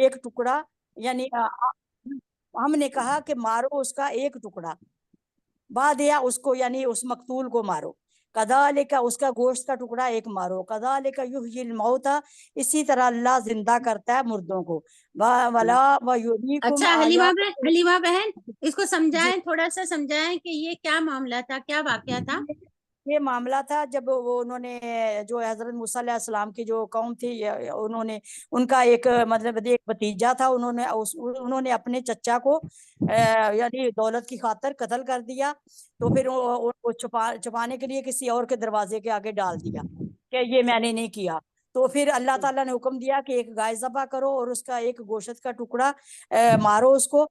ایک ٹکڑا، یعنی ہم نے کہا کہ مارو اس کا ایک ٹکڑا، بعد یا اس کو یعنی اس مقتول کو مارو، کذالک اس کا گوشت کا ٹکڑا ایک مارو، کذالک یحیی الموتیٰ اسی طرح اللہ زندہ کرتا ہے مردوں کو، ولا ویریکم اچھا آیات۔ حلیمہ بہن اس کو جی سمجھائیں، تھوڑا سا سمجھائیں کہ یہ کیا معاملہ تھا، کیا واقعہ تھا؟ یہ معاملہ تھا جب وہ انہوں نے جو حضرت موسیٰ علیہ السلام کی جو قوم تھی، انہوں نے ان کا ایک مطلب ایک بھتیجا تھا، انہوں نے اپنے چچا کو یعنی دولت کی خاطر قتل کر دیا، تو پھر وہ چھپانے کے لیے کسی اور کے دروازے کے آگے ڈال دیا کہ یہ میں نے نہیں کیا، تو پھر اللہ تعالیٰ نے حکم دیا کہ ایک گائے ذبح کرو اور اس کا ایک گوشت کا ٹکڑا مارو اس کو،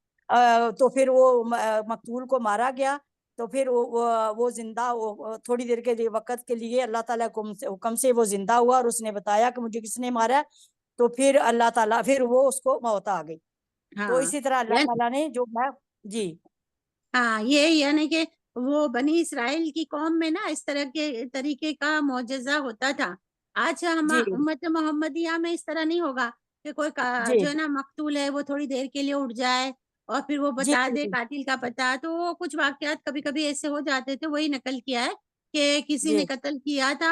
تو پھر وہ مقتول کو مارا گیا، تو پھر وہ زندہ تھوڑی دیر کے وقت کے لیے اللہ تعالیٰ کو حکم سے وہ زندہ ہوا، اور اس نے بتایا کہ مجھے کس نے مارا، تو پھر اللہ تعالیٰ پھر وہ اس کو موت آ گئی، تو اسی طرح اللہ تعالیٰ نے جو ہے جی ہاں یہ یعنی کہ وہ بنی اسرائیل کی قوم میں نا اس طرح کے طریقے کا معجزہ ہوتا تھا. آج جی امت محمدیہ میں اس طرح نہیں ہوگا کہ کوئی جی جو ہے نا مقتول ہے وہ تھوڑی دیر کے لیے اٹھ جائے اور پھر وہ جی بتا دے جی قاتل کا پتہ. تو وہ کچھ واقعات کبھی کبھی ایسے ہو جاتے تھے، وہی نقل کیا ہے کہ کسی جی نے قتل کیا تھا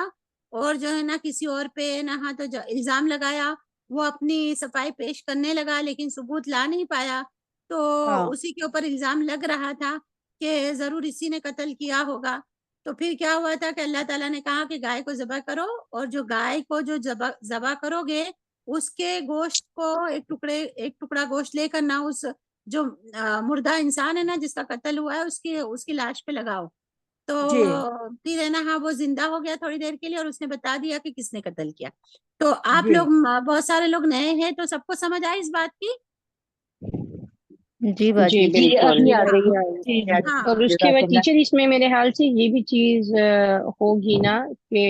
اور جو ہے نا کسی اور پہ نہ تو الزام لگایا، وہ اپنی صفائی پیش کرنے لگا لیکن ثبوت لا نہیں پایا، تو ہاں اسی کے اوپر الزام لگ رہا تھا کہ ضرور اسی نے قتل کیا ہوگا. تو پھر کیا ہوا تھا کہ اللہ تعالیٰ نے کہا کہ گائے کو ذبح کرو، اور جو گائے کو جو ذبح کرو گے اس کے گوشت کو ایک ٹکڑا گوشت لے کر نہ اس جو مردہ انسان ہے نا جس کا قتل ہوا ہے اس کی لاش پہ لگاؤ. تو جی پھر ہے نا ہاں وہ زندہ ہو گیا تھوڑی دیر کے لیے اور اس نے بتا دیا کہ کس نے قتل کیا. تو آپ جی لوگ بہت سارے لوگ نئے ہیں تو سب کو سمجھ آئی اس بات کی؟ جی باجی جی جی بالکل ابھی آ ہاں رہی ہے. ہاں اور اس کے بعد ٹیچر اس میں میرے خیال سے یہ بھی چیز ہوگی نا کہ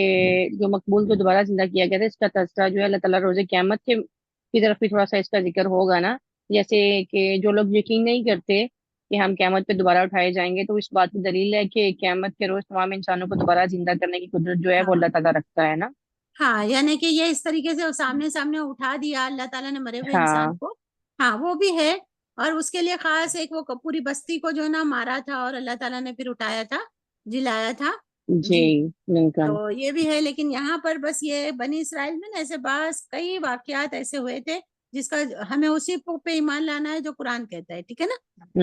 جو مقبول کو دوبارہ زندہ کیا گیا تھا اس کا تذکرہ جو ہے اللہ تعالیٰ روز قیامت کی طرف بھی تھوڑا سا اس کا ذکر ہوگا نا. جیسے کہ جو لوگ یقین نہیں کرتے کہ ہم قیامت پہ دوبارہ اٹھائے جائیں گے، تو اس بات کی دلیل ہے کہ قیامت کے روز تمام انسانوں کو دوبارہ زندہ کرنے کی قدرت جو ہے وہ ہاں اللہ تعالیٰ رکھتا ہے نا. ہاں یعنی کہ یہ اس طریقے سے سامنے اٹھا دیا اللہ تعالیٰ نے مرے ہوئے ہاں انسان کو. ہاں وہ بھی ہے، اور اس کے لیے خاص ایک وہ پوری بستی کو جو ہے نا مارا تھا اور اللہ تعالیٰ نے پھر اٹھایا تھا، جلایا تھا. جی جی بالکل. تو یہ بھی ہے، لیکن یہاں پر بس یہ بنی اسرائیل میں نا ایسے بعض کئی واقعات ایسے ہوئے تھے جس کا ہمیں اسی پہ ایمان لانا ہے جو قرآن کہتا ہے، ٹھیک ہے نا.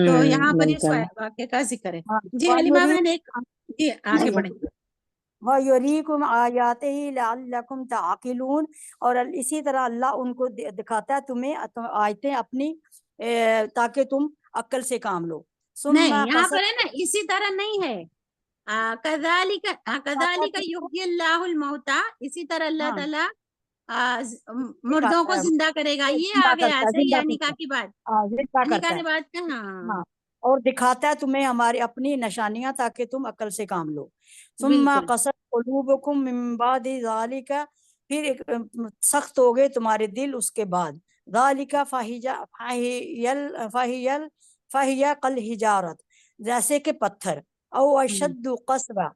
تو یہاں پر اس بالکل. واقعے کا ذکر ہے. ہاں جی حلیمہ بہن ایک جی آگے جی بڑھیں. وَيُرِيكُمْ آيَاتِهِ لَعَلَّكُمْ تَعْقِلُونَ، اور اسی طرح اللہ ان کو دکھاتا ہے تمہیں آیتیں اپنی تاکہ تم عقل سے کام لو. ثم نہیں یہاں پر ہے قصد نا اسی طرح نہیں ہے، کذالک یحیی اللہ الموتیٰ، اسی طرح اللہ ہاں تعالیٰ مردوں کو زندہ کرے گا. یہ آ زندہ گیا کرتا ہے، صحیح زندہ ہے کرتا نکاح ہے، کی بات، ہاں زندہ کرتا نکاح ہے. کی بات کا. ہاں ہاں اور دکھاتا ہے تمہیں ہماری اپنی نشانیاں تاکہ تم عقل سے کام لو. ثم بالکل. قصد قلوبکم من بعد ذالک، پھر ایک سخت ہو گئے تمہارے دل اس کے بعد. ذالک فہی قل حجارت، جیسے کہ پتھر، او اشد قسوہ،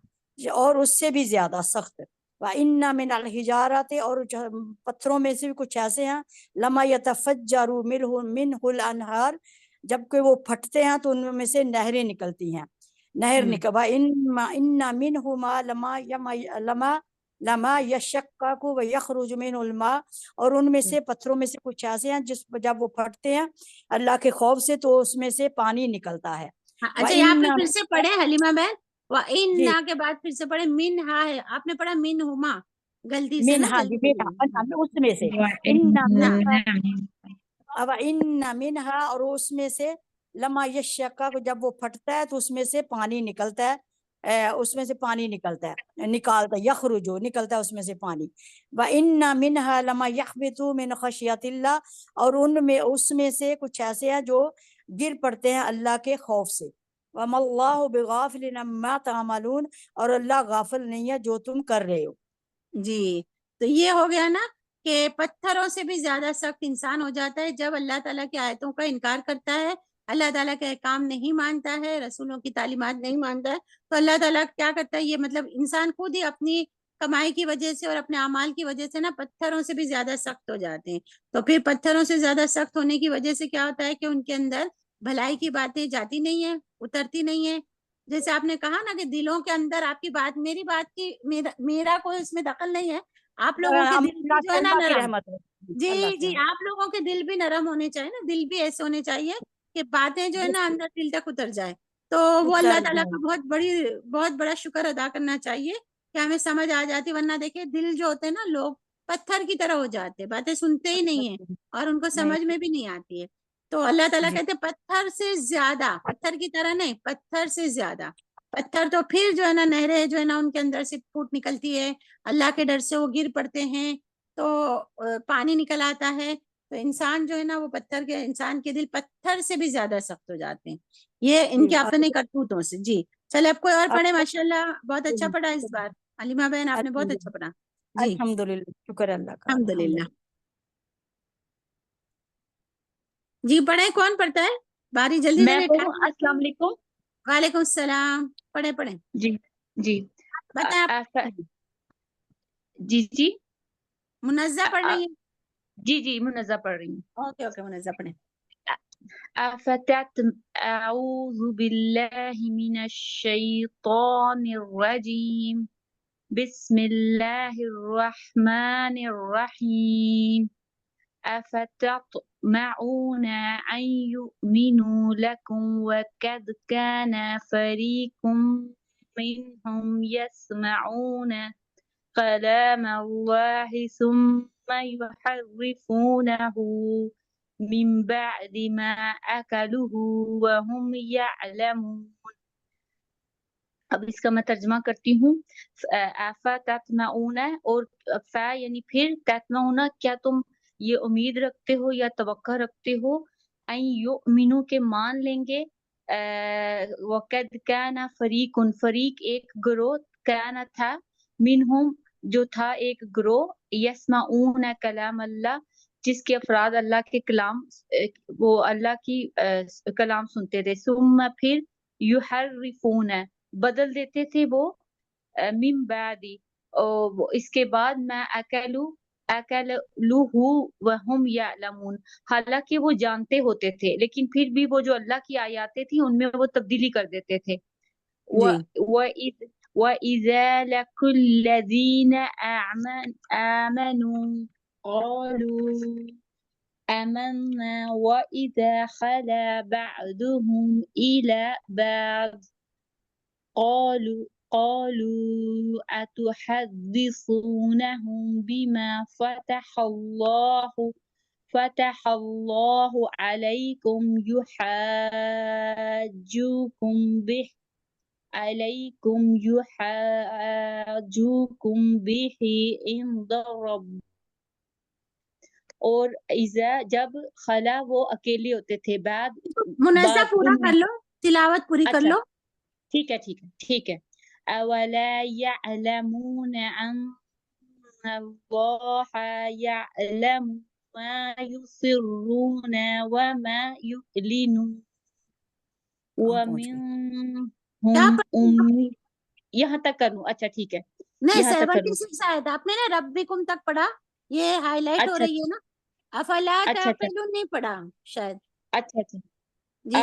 اور اس سے بھی زیادہ سخت. وَإِنَّ مِنَ الْحِجَارَةِ، اور پتھروں میں سے بھی کچھ ایسے ہیں، لَمَا يَتَفَجَّرُ مِنْهُ الْأَنْهَارُ، جبکہ وہ پھٹتے ہیں تو ان میں سے نہریں نکلتی ہیں. نہر نکل وَإِنَّ مِنْهُمَا لَمَا يَشَّقَّقُ وَيَخْرُجُ مِنْهُ الْمَاءُ، اور ان میں سے پتھروں میں سے کچھ ایسے ہیں جب وہ پھٹتے ہیں اللہ کے خوف سے تو اس میں سے پانی نکلتا ہے. اچھا یہاں پھر وَإِنَّ سے پڑھے حلیمہ بہن، جی وَإِنَّا کے بعد پھر سے پڑھے منہا ہے، آپ نے پڑھا منہما غلطی سے نا، منہا جی جلدی اس میں سے وَإِنَّ مِنْهَا، اور اس میں سے لما یشقق، جب وہ پھٹتا ہے تو اس میں سے پانی نکلتا ہے، اس میں سے پانی نکلتا ہے، یخرج نکلتا ہے اس میں سے پانی. وَإِنَّ مِنْهَا لَمَا يَخْبِطُ مِنْ خَشْيَةِ اللَّهِ، اور اس میں سے کچھ ایسے ہیں جو گر پڑتے ہیں اللہ کے خوف سے. وَمَا اللَّهُ بِغَافِلٍ عَمَّا تَعْمَلُونَ، اور اللہ غافل نہیں ہے جو تم کر رہے ہو. جی تو یہ ہو گیا نا کہ پتھروں سے بھی زیادہ سخت انسان ہو جاتا ہے جب اللہ تعالیٰ کی آیتوں کا انکار کرتا ہے، اللہ تعالیٰ کے احکام نہیں مانتا ہے، رسولوں کی تعلیمات نہیں مانتا ہے. تو اللہ تعالیٰ کیا کرتا ہے، یہ مطلب انسان خود ہی اپنی کمائی کی وجہ سے اور اپنے اعمال کی وجہ سے نا پتھروں سے بھی زیادہ سخت ہو جاتے ہیں. تو پھر پتھروں سے زیادہ سخت ہونے کی وجہ سے کیا ہوتا ہے کہ ان کے اندر بھلائی کی باتیں جاتی نہیں ہیں, اترتی نہیں ہیں. جیسے آپ نے کہا نا کہ دلوں کے اندر آپ کی بات, میری بات کی, میرا کوئی اس میں دخل نہیں ہے, آپ لوگوں کے دل بھی جو ہے نا اللہ کی نرم, رحمت ہے. جی اللہ کی جی رحمت. آپ لوگوں کے دل بھی نرم ہونے چاہیے نا, دل بھی ایسے ہونے چاہیے کہ باتیں جو ہے نا اندر دل تک اتر جائے. تو وہ اللہ تعالیٰ کا بہت بڑا شکر ادا کرنا چاہیے کہ ہمیں سمجھ آ جاتی, ورنہ دیکھیں دل جو ہوتے ہیں نا لوگ پتھر کی طرح ہو جاتے, باتیں سنتے ہی نہیں ہیں اور ان کو سمجھ میں بھی نہیں آتی ہے. تو اللہ تعالیٰ کہتے ہیں پتھر سے زیادہ, پتھر کی طرح نہیں, پتھر سے زیادہ. پتھر تو پھر جو ہے نا نہریں جو ہے نا ان کے اندر سے پھوٹ نکلتی ہے, اللہ کے ڈر سے وہ گر پڑتے ہیں تو پانی نکل آتا ہے. تو انسان جو ہے نا وہ پتھر کے, انسان کے دل پتھر سے بھی زیادہ سخت ہو جاتے ہیں یہ ان کے اپنے کرتوتوں سے. جی چلے اب کوئی اور پڑھے. ماشاءاللہ بہت اچھا پڑھا اس بار, علیمہ بہن آپ نے بہت اچھا پڑھا. جی الحمدللہ, شکر اللہ کا. الحمدللہ. جی پڑھیں, کون پڑھتا ہے؟ باری جلدی میں جلدی. پڑھوں. السلام علیکم. وعلیکم السلام. پڑھیں. جی جی بتائیں آپ. جی جی منزہ پڑھ رہی ہیں؟ جی منزہ پڑھ رہی ہوں. اوکے منزہ پڑھیں. أعوذ بالله من الشيطان الرجيم. بسم الله الرحمن الرحيم. أفتطمعون أن يؤمنوا لكم وقد كان فريق منهم يسمعون كلام الله ثم يحرفونه من بعد ما أكلوه وهم يعلمون. اب اس کا میں ترجمہ کرتی ہوں. أفتطمعون, اور فا یعنی پھر, تطمعون کیا تم یہ امید رکھتے ہو یا توقع رکھتے ہو, ان یؤمنو کے مان لیں گے, وقد کان فریق, فریق ایک گروہ, کان تھا, منہم جو تھا ایک گروہ, یسمعون کلام اللہ جس کے افراد اللہ کے کلام, وہ اللہ کی کلام سنتے تھے, ثم پھر یحرفون بدل دیتے تھے وہ, من بعد اس کے بعد, ما اکلوہ وہم یعلمون حالانکہ وہ جانتے ہوتے تھے, لیکن پھر بھی وہ جو اللہ کی آیاتیں تھیں ان میں وہ تبدیلی کر دیتے تھے. وَإِذَا لَقُوا الَّذِينَ آمَنُوا قَالُوا آمَنَّا وَإِذَا خَلَا بَعْضُهُمْ إِلَى بَعْضٍ قالوا أتحدثونهم بما فتح الله عليكم يحاجوكم به عند رب. اور اذا جب خلا وہ اکیلے ہوتے تھے, بعد منزہ پورا کر لو, تلاوت پوری کر لو. ٹھیک ہے. اولا يعلمون ان الله يعلم ما يسرون وما يعلنون ومنهم یہاں تک کروں. اچھا ٹھیک ہے, نہیں, یہاں تک کروں. 76 آیت آپ نے نا ربکم تک پڑھا, یہ ہائی لائٹ ہو رہی ہے نا. افلا تعقلون نہیں پڑھا شاید. اچھا جی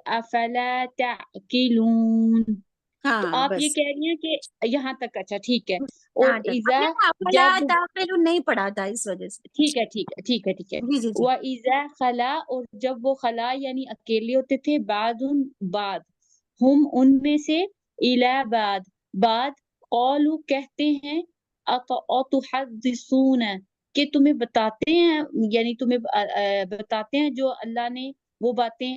افلا تعقلون. ہاں, تو آپ بس یہ کہہ رہی ہیں کہ یہاں تک. اچھا ٹھیک ہے. اور اذا افلا تعقلون نہیں پڑھا تھا اس وجہ سے. ٹھیک ہے. جی وَإِذَا خَلَا, اور جب وہ خلا یعنی اکیلے ہوتے تھے, بعد ہم ان میں سے, الی بعد قالوا کہتے ہیں, اتحدثون کہ تمہیں بتاتے ہیں, یعنی تمہیں بتاتے ہیں جو اللہ نے وہ باتیں,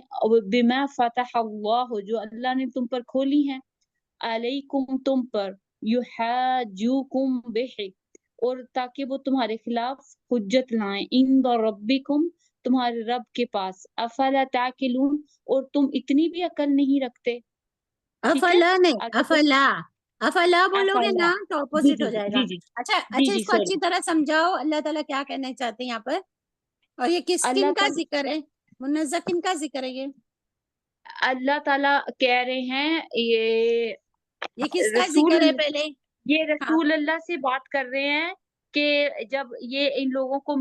بما فتح اللہ جو اللہ نے تم پر کھولی ہیں, علیکم تم پر, یحاجوکم بہ اور تاکہ وہ تمہارے خلاف حجت لائیں, عند ربکم تمہارے رب کے پاس, افلا تعقلون اور تم اتنی بھی عقل نہیں رکھتے. افلا نہیں, افلا بولو گے نا تو اپوزٹ ہو جائے گا. اچھا اس کو اچھی طرح سمجھاؤ اللہ تعالیٰ کیا کہنا چاہتے ہیں یہاں پر, اور یہ کن کا ذکر ہے, منزہ کن کا ذکر ہے یہ اللہ تعالیٰ کہہ رہے ہیں, یہ کس کا ذکر ہے پہلے, یہ رسول اللہ سے بات کر رہے ہیں کہ جب یہ ان لوگوں کو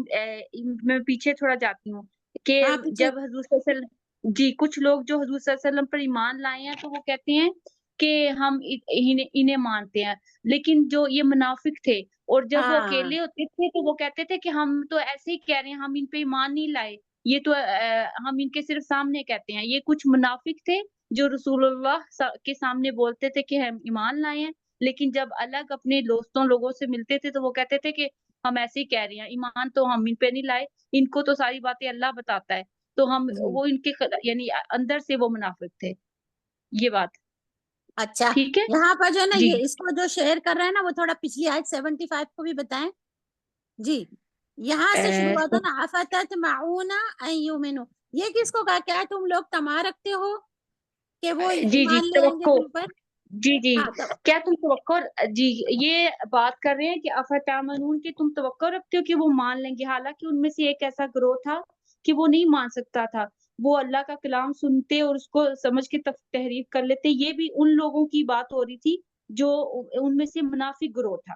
میں پیچھے تھوڑا جاتی ہوں کہ ہاں پیچھے جب حضور صلی اللہ علیہ وسلم جی کچھ لوگ جو حضور صلی اللہ علیہ وسلم پر ایمان لائے ہیں تو وہ کہتے ہیں کہ ہم انہیں مانتے ہیں، لیکن جو یہ منافق تھے اور جب وہ ہاں اکیلے ہوتے تھے تو وہ کہتے تھے کہ ہم تو ایسے ہی کہہ رہے ہیں، ہم ان پہ ایمان نہیں لائے، یہ تو ہم ان کے صرف سامنے کہتے ہیں۔ یہ کچھ منافق تھے جو رسول اللہ کے سامنے بولتے تھے کہ ہم ایمان لائے ہیں، لیکن جب الگ اپنے دوستوں لوگوں سے ملتے تھے تو وہ کہتے تھے کہ ہم ایسے ہی کہہ رہے ہیں، ایمان تو ہم ان پہ نہیں لائے، ان کو تو ساری باتیں اللہ بتاتا ہے، تو ہم جی وہ ان کے یعنی اندر سے وہ منافق تھے، یہ بات اچھا ٹھیک ہے یہاں پر جو نا جی۔ یہ اس کو جو شیئر کر رہے ہیں نا وہ تھوڑا پچھلی آیت 75 کو بھی بتائیں جی، یہاں سے شروع ہوا تھا نا افتطمعون ان یؤمنوا، یہ کس کو کہا، کیا تم لوگ طمع رکھتے ہو کہ وہ جی جی ایمان لے آئیں گے توقع، تم پر؟ جی جی ہاں تو کیا تم توقع، جی یہ بات کر رہے ہیں کہ افتامنون کہ تم توقع رکھتے ہو کہ وہ مان لیں گے، حالانکہ ان میں سے ایک ایسا گروہ تھا کہ وہ نہیں مان سکتا تھا، وہ اللہ کا کلام سنتے اور اس کو سمجھ کے تحریف کر لیتے، یہ بھی ان لوگوں کی بات ہو رہی تھی جو ان میں سے منافق گروہ تھا۔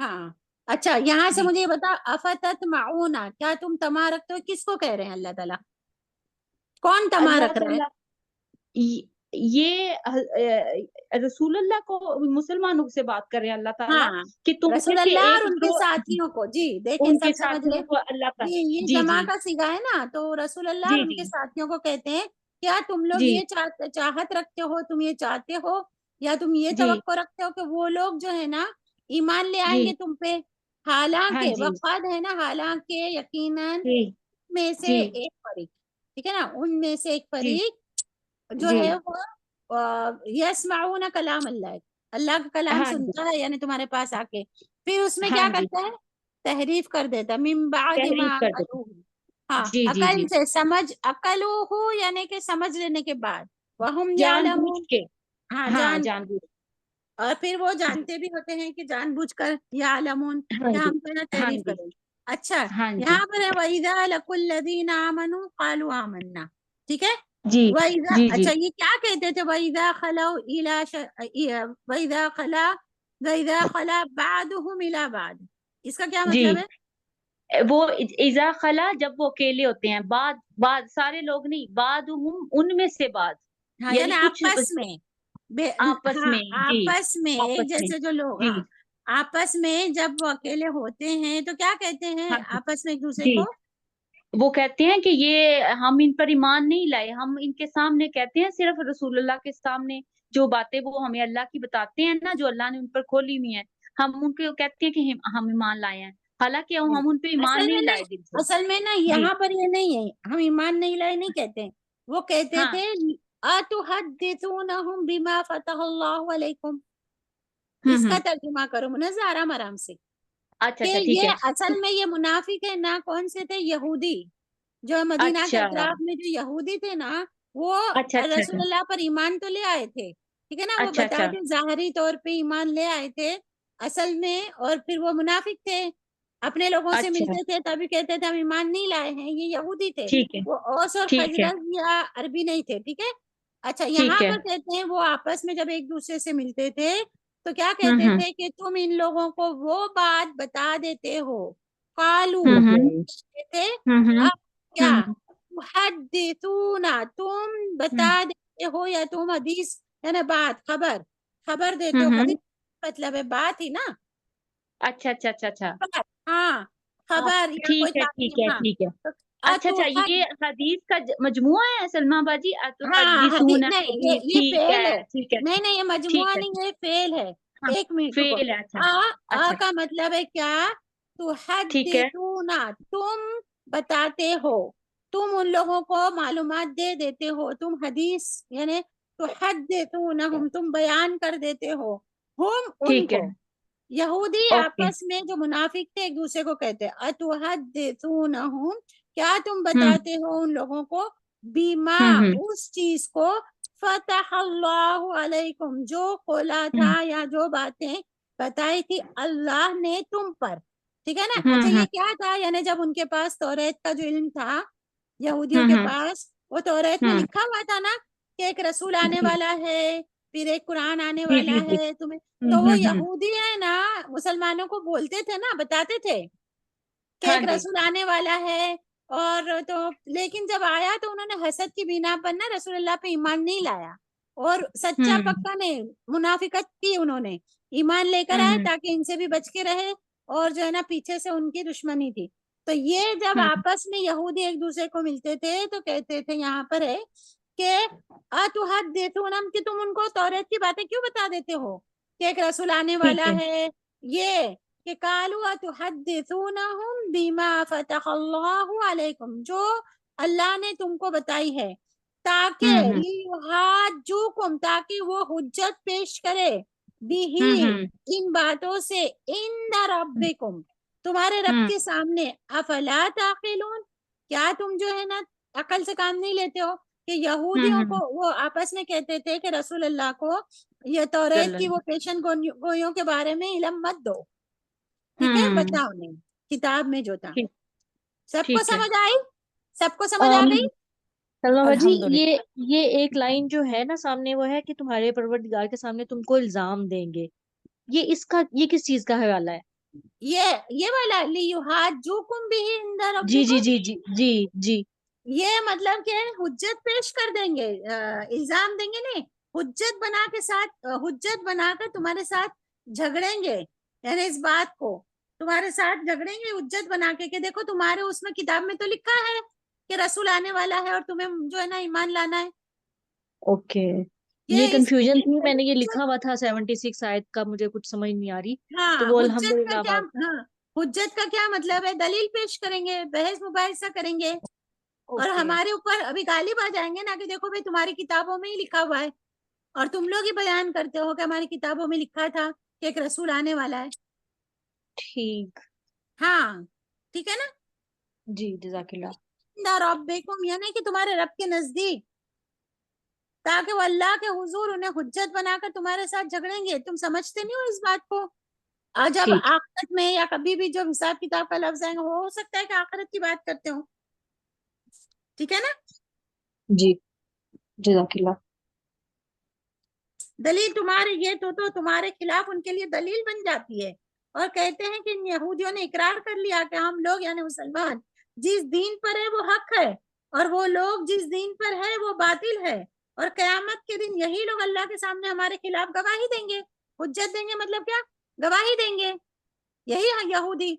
ہاں اچھا یہاں سے جی مجھے یہ بتا افتطمعون کیا تم طمع رکھتے ہو، کس کو کہہ رہے ہیں اللہ تعالیٰ، کون طمع اللہ رکھ رہا ہے؟ تعالیٰ یہ رسول اللہ کو مسلمانوں سے بات کر رہے ہیں اللہ تعالیٰ ہاں کہ تم میں رسول سے اللہ اور ایک ان کے گروہ، ساتھیوں کو، جی دیکھیں ان کے سب سمجھ ساتھیوں گئے کو اللہ جی، تعالیٰ یہ جی جمع جی کا صیغہ ہے نا، تو رسول اللہ جی اور ان جی کے ساتھیوں کو کہتے ہیں کیا تم لوگ جی یہ چاہت رکھتے ہو، تم یہ چاہتے ہو یا تم یہ جی توقع رکھتے ہو کہ وہ لوگ جو ہے نا ایمان لے آئیں جی گے تم پہ، ہاں حالانکہ جی وقد ہے نا، حالانکہ یقیناً جی میں سے جی ایک فریق، ٹھیک ہے نا، ان میں سے ایک جی فریق جو جی ہے وہ یسمعون کلام اللہ، اللہ کا کلام ہاں جی سنتا ہے یعنی تمہارے پاس آ کے، پھر اس میں ہاں کیا جی کرتا ہے، تحریف کر دیتا ہے، من بعد ما تحریف کر دیتے عقلوہ، ہاں جی جی عقل جی سے سمجھ، عقلوہ یعنی کہ سمجھ لینے کے بعد، وہم جان بوجھ یعلمون، کے، ہاں ہاں جان، جان بوجھ اور پھر وہ جی جانتے بھی ہوتے ہیں کہ جان بوجھ کر یعلمون ہاں کہ جی ہم کو نا ہاں تحریف جی کریں۔ اچھا ہاں جی یہاں پر ہے وَإِذَا لَقُوا الَّذِينَ آمَنُوا قَالُوا آمَنَّا، ٹھیک ہے، جی وَإِذَا، جی جی اچھا یہ کیا کہتے تھے، وَإِذَا خَلَوْا إِلَى وَإِذَا خَلَا وَإِذَا خَلَا بَعْضُهُمْ إِلَى بَعْضٍ، اس کا کیا جی مطلب ہے؟ وہ اذا خلا جب وہ اکیلے ہوتے ہیں، بعد سارے لوگ نہیں، بعد ان میں سے بعد، ہاں یعنی یعنی کچھ آپس میں آپس ہاں میں جی آپس میں ایک آپس میں جیسے جو لوگ، جی ہاں آپس میں جب وہ اکیلے ہوتے ہیں تو کیا کہتے ہیں ہاں جی آپس میں ایک دوسرے جی کو، وہ کہتے ہیں کہ یہ ہم ان پر ایمان نہیں لائے، ہم ان کے سامنے کہتے ہیں، صرف رسول اللہ کے سامنے جو باتیں وہ ہمیں اللہ کی بتاتے ہیں نا، جو اللہ نے ان پر کھولی ہوئی ہیں، ہم ان کو کہتے ہیں کہ ہم ایمان لائے ہیں، حالانکہ ہم ان پہ ایمان اصل میں نہیں لائے نہیں، دل سے۔ اصل میں نا جی یہاں پر یہ نہیں ہے، ہم ایمان نہیں لائے نہیں کہتے ہیں، وہ کہتے ہاں تھے اتحدثونہم بما فتح اللہ علیکم، اس کا ترجمہ کرو منزہ آرام آرام سے، اچھا کہ اچھا ٹھیک ہے یہ اصل میں یہ منافق ہے نا، کون سے تھے، یہودی، جو مدینہ کے اچھا اطراف میں جو یہودی تھے نا، وہ اچھا اچھا رسول اللہ پر ایمان تو لے آئے تھے، ٹھیک ہے نا، وہ اچھا اچھا بتاتے ظاہری طور پہ ایمان لے آئے تھے اصل میں، اور پھر وہ منافق تھے، اپنے لوگوں سے اچھا ملتے تھے تبھی کہتے تھے ہم ایمان نہیں لائے ہیں، یہ یہودی تھے، ٹھیک ہے وہ اوس اور ٹھیک ہے خزرج یا عربی نہیں تھے، ٹھیک ہے۔ اچھا یہاں ٹھیک ہے پر کہتے ہیں وہ آپس میں جب ایک دوسرے سے ملتے تھے تو کیا کہتے تھے کہ تم ان لوگوں کو وہ بات بتا دیتے ہو، قالو کہتے تھے، اب کیا، تحدثونا تم بتا دیتے ہو، یا تم حدیث یعنی بات، خبر دیتے ہو، حدیث مطلب ہے بات ہی نا، اچھا اچھا اچھا اچھا ہاں خبر یا کوئی ٹھیک ہے ٹھیک تعلیم، ہے ہاں ٹھیک ہے اچھا اچھا، یہ حدیث کا مجموعہ ہے سلمہ باجی، ہاں اتحدثون نہیں یہ ٹھیک فعل ہے ہے، ٹھیک ہے نہیں یہ ٹھیک مجموعہ ہے نہیں، یہ فعل ہے، ہاں ایک منٹ رکو، فعل ہے اچھا آ اچھا کا مطلب ہے کیا، ٹھیک ہے تحدثونا تم بتاتے ہو، تم ان لوگوں کو معلومات دے دیتے ہو، تم حدیث یعنی تحدثونہم تم بیان کر دیتے ہو، ہم ان ٹھیک ہے کو، یہودی اوکے آپس میں جو منافق تھے ایک دوسرے کو کہتے اتحدثونہم کیا تم بتاتے ہو ان لوگوں کو، بیما اس چیز کو، فتح اللہ علیکم جو کھولا تھا یا جو باتیں بتائی تھی اللہ نے تم پر، ٹھیک ہے نا۔ اچھا یہ کیا تھا، یعنی جب ان کے پاس توریت کا جو علم تھا یہودیوں کے پاس، وہ توریت میں لکھا ہوا تھا نا کہ ایک رسول آنے والا ہے، پھر ایک قرآن آنے جی والا جی جی ہے تمہیں. تو وہ یہودی ہے نا مسلمانوں کو بولتے تھے نا, بتاتے تھے کہ ہاں ایک جی رسول آنے والا ہے. اور تو لیکن جب آیا تو انہوں نے حسد کی بنا پر نا رسول اللہ پہ ایمان نہیں لایا, اور سچا پکا نہیں, منافقت کی انہوں نے, ایمان لے کر آئے تاکہ ان سے بھی بچ کے رہے, اور جو ہے نا پیچھے سے ان کی دشمنی تھی. تو یہ جب آپس میں یہودی ایک دوسرے کو ملتے تھے تو کہتے تھے یہاں پر ہے کہ اتحدثونہم, کہ تم ان کو توریت کی باتیں کیوں بتا دیتے ہو کہ ایک رسول آنے والا ہے. یہ کہ قالوا اتحدثونہم بما فتح اللہ علیکم, جو اللہ نے تم کو بتائی ہے, تاکہ لیحاجوکم, تاکہ وہ حجت پیش کرے, بھی ان باتوں سے, عند ربکم, تمہارے رب کے سامنے. افلا تعقلون, کیا تم جو ہے نا عقل سے کام نہیں لیتے ہو؟ کہ یہودیوں کو وہ آپس میں کہتے تھے کہ رسول اللہ کو یہ توریت کی وہ پیشن گوئیوں کے بارے میں علم مت دو, ٹھیک ہے, بتاؤ نہیں کتاب میں جو تھا. سب کو سمجھ آئی؟ سب کو سمجھ آ گئی؟ سلمہ جی الحمدللہ. یہ ایک لائن جو ہے نا سامنے, وہ ہے کہ تمہارے پروردگار کے سامنے تم کو الزام دیں گے, یہ کس چیز کا حوالہ ہے؟ یہ والا لیحاجوکم بھی عند جی جی ربکم, جی جی جی جی یہ مطلب کہ حجت پیش کر دیں گے, الزام دیں گے نہیں, حجت بنا کر تمہارے ساتھ جھگڑیں گے, یعنی اس بات کو تمہارے ساتھ جھگڑیں گے حجت بنا کے کہ دیکھو تمہارے اس میں کتاب میں تو لکھا ہے کہ رسول آنے والا ہے اور تمہیں جو ہے نا ایمان لانا ہے. اوکے, یہ کنفیوژن تھی, میں نے یہ لکھا ہوا تھا 76 آیت کا, مجھے کچھ سمجھ نہیں آ رہی. ہاں, تو وہ حجت کا الحمدللہ کیا, ہاں حجت کا کیا مطلب ہے؟ دلیل پیش کریں گے, بحث مباحثہ کریں گے, اور ہمارے اوپر ابھی غالب آ جائیں گے نا کہ دیکھو بھائی تمہاری کتابوں میں ہی لکھا ہوا ہے, اور تم لوگ ہی بیان کرتے ہو کہ ہماری کتابوں میں لکھا تھا کہ ایک رسول آنے والا ہے. ٹھیک, ہاں ٹھیک ہے نا. جی جزاک اللہ. ربکم, یعنی کہ تمہارے رب کے نزدیک, تاکہ وہ اللہ کے حضور انہیں حجت بنا کر تمہارے ساتھ جھگڑیں گے. تم سمجھتے نہیں ہو اس بات کو؟ اور جب ٹھیک آخرت میں یا کبھی بھی جو حساب کتاب کا لفظ آئے گا, وہ ہو سکتا ہے کہ آخرت کی بات کرتے ہو, ٹھیک ہے نا. جی جزاک اللہ. دلیل تمہارے یہ تو تمہارے خلاف ان کے لیے دلیل بن جاتی ہے, اور کہتے ہیں کہ ان یہودیوں نے اقرار کر لیا کہ ہم لوگ یعنی مسلمان جس دین پر ہے وہ حق ہے, اور وہ لوگ جس دین پر ہے وہ باطل ہے, اور قیامت کے دن یہی لوگ اللہ کے سامنے ہمارے خلاف گواہی دیں گے. حجت دیں گے مطلب کیا؟ گواہی دیں گے, یہی ہے یہودی,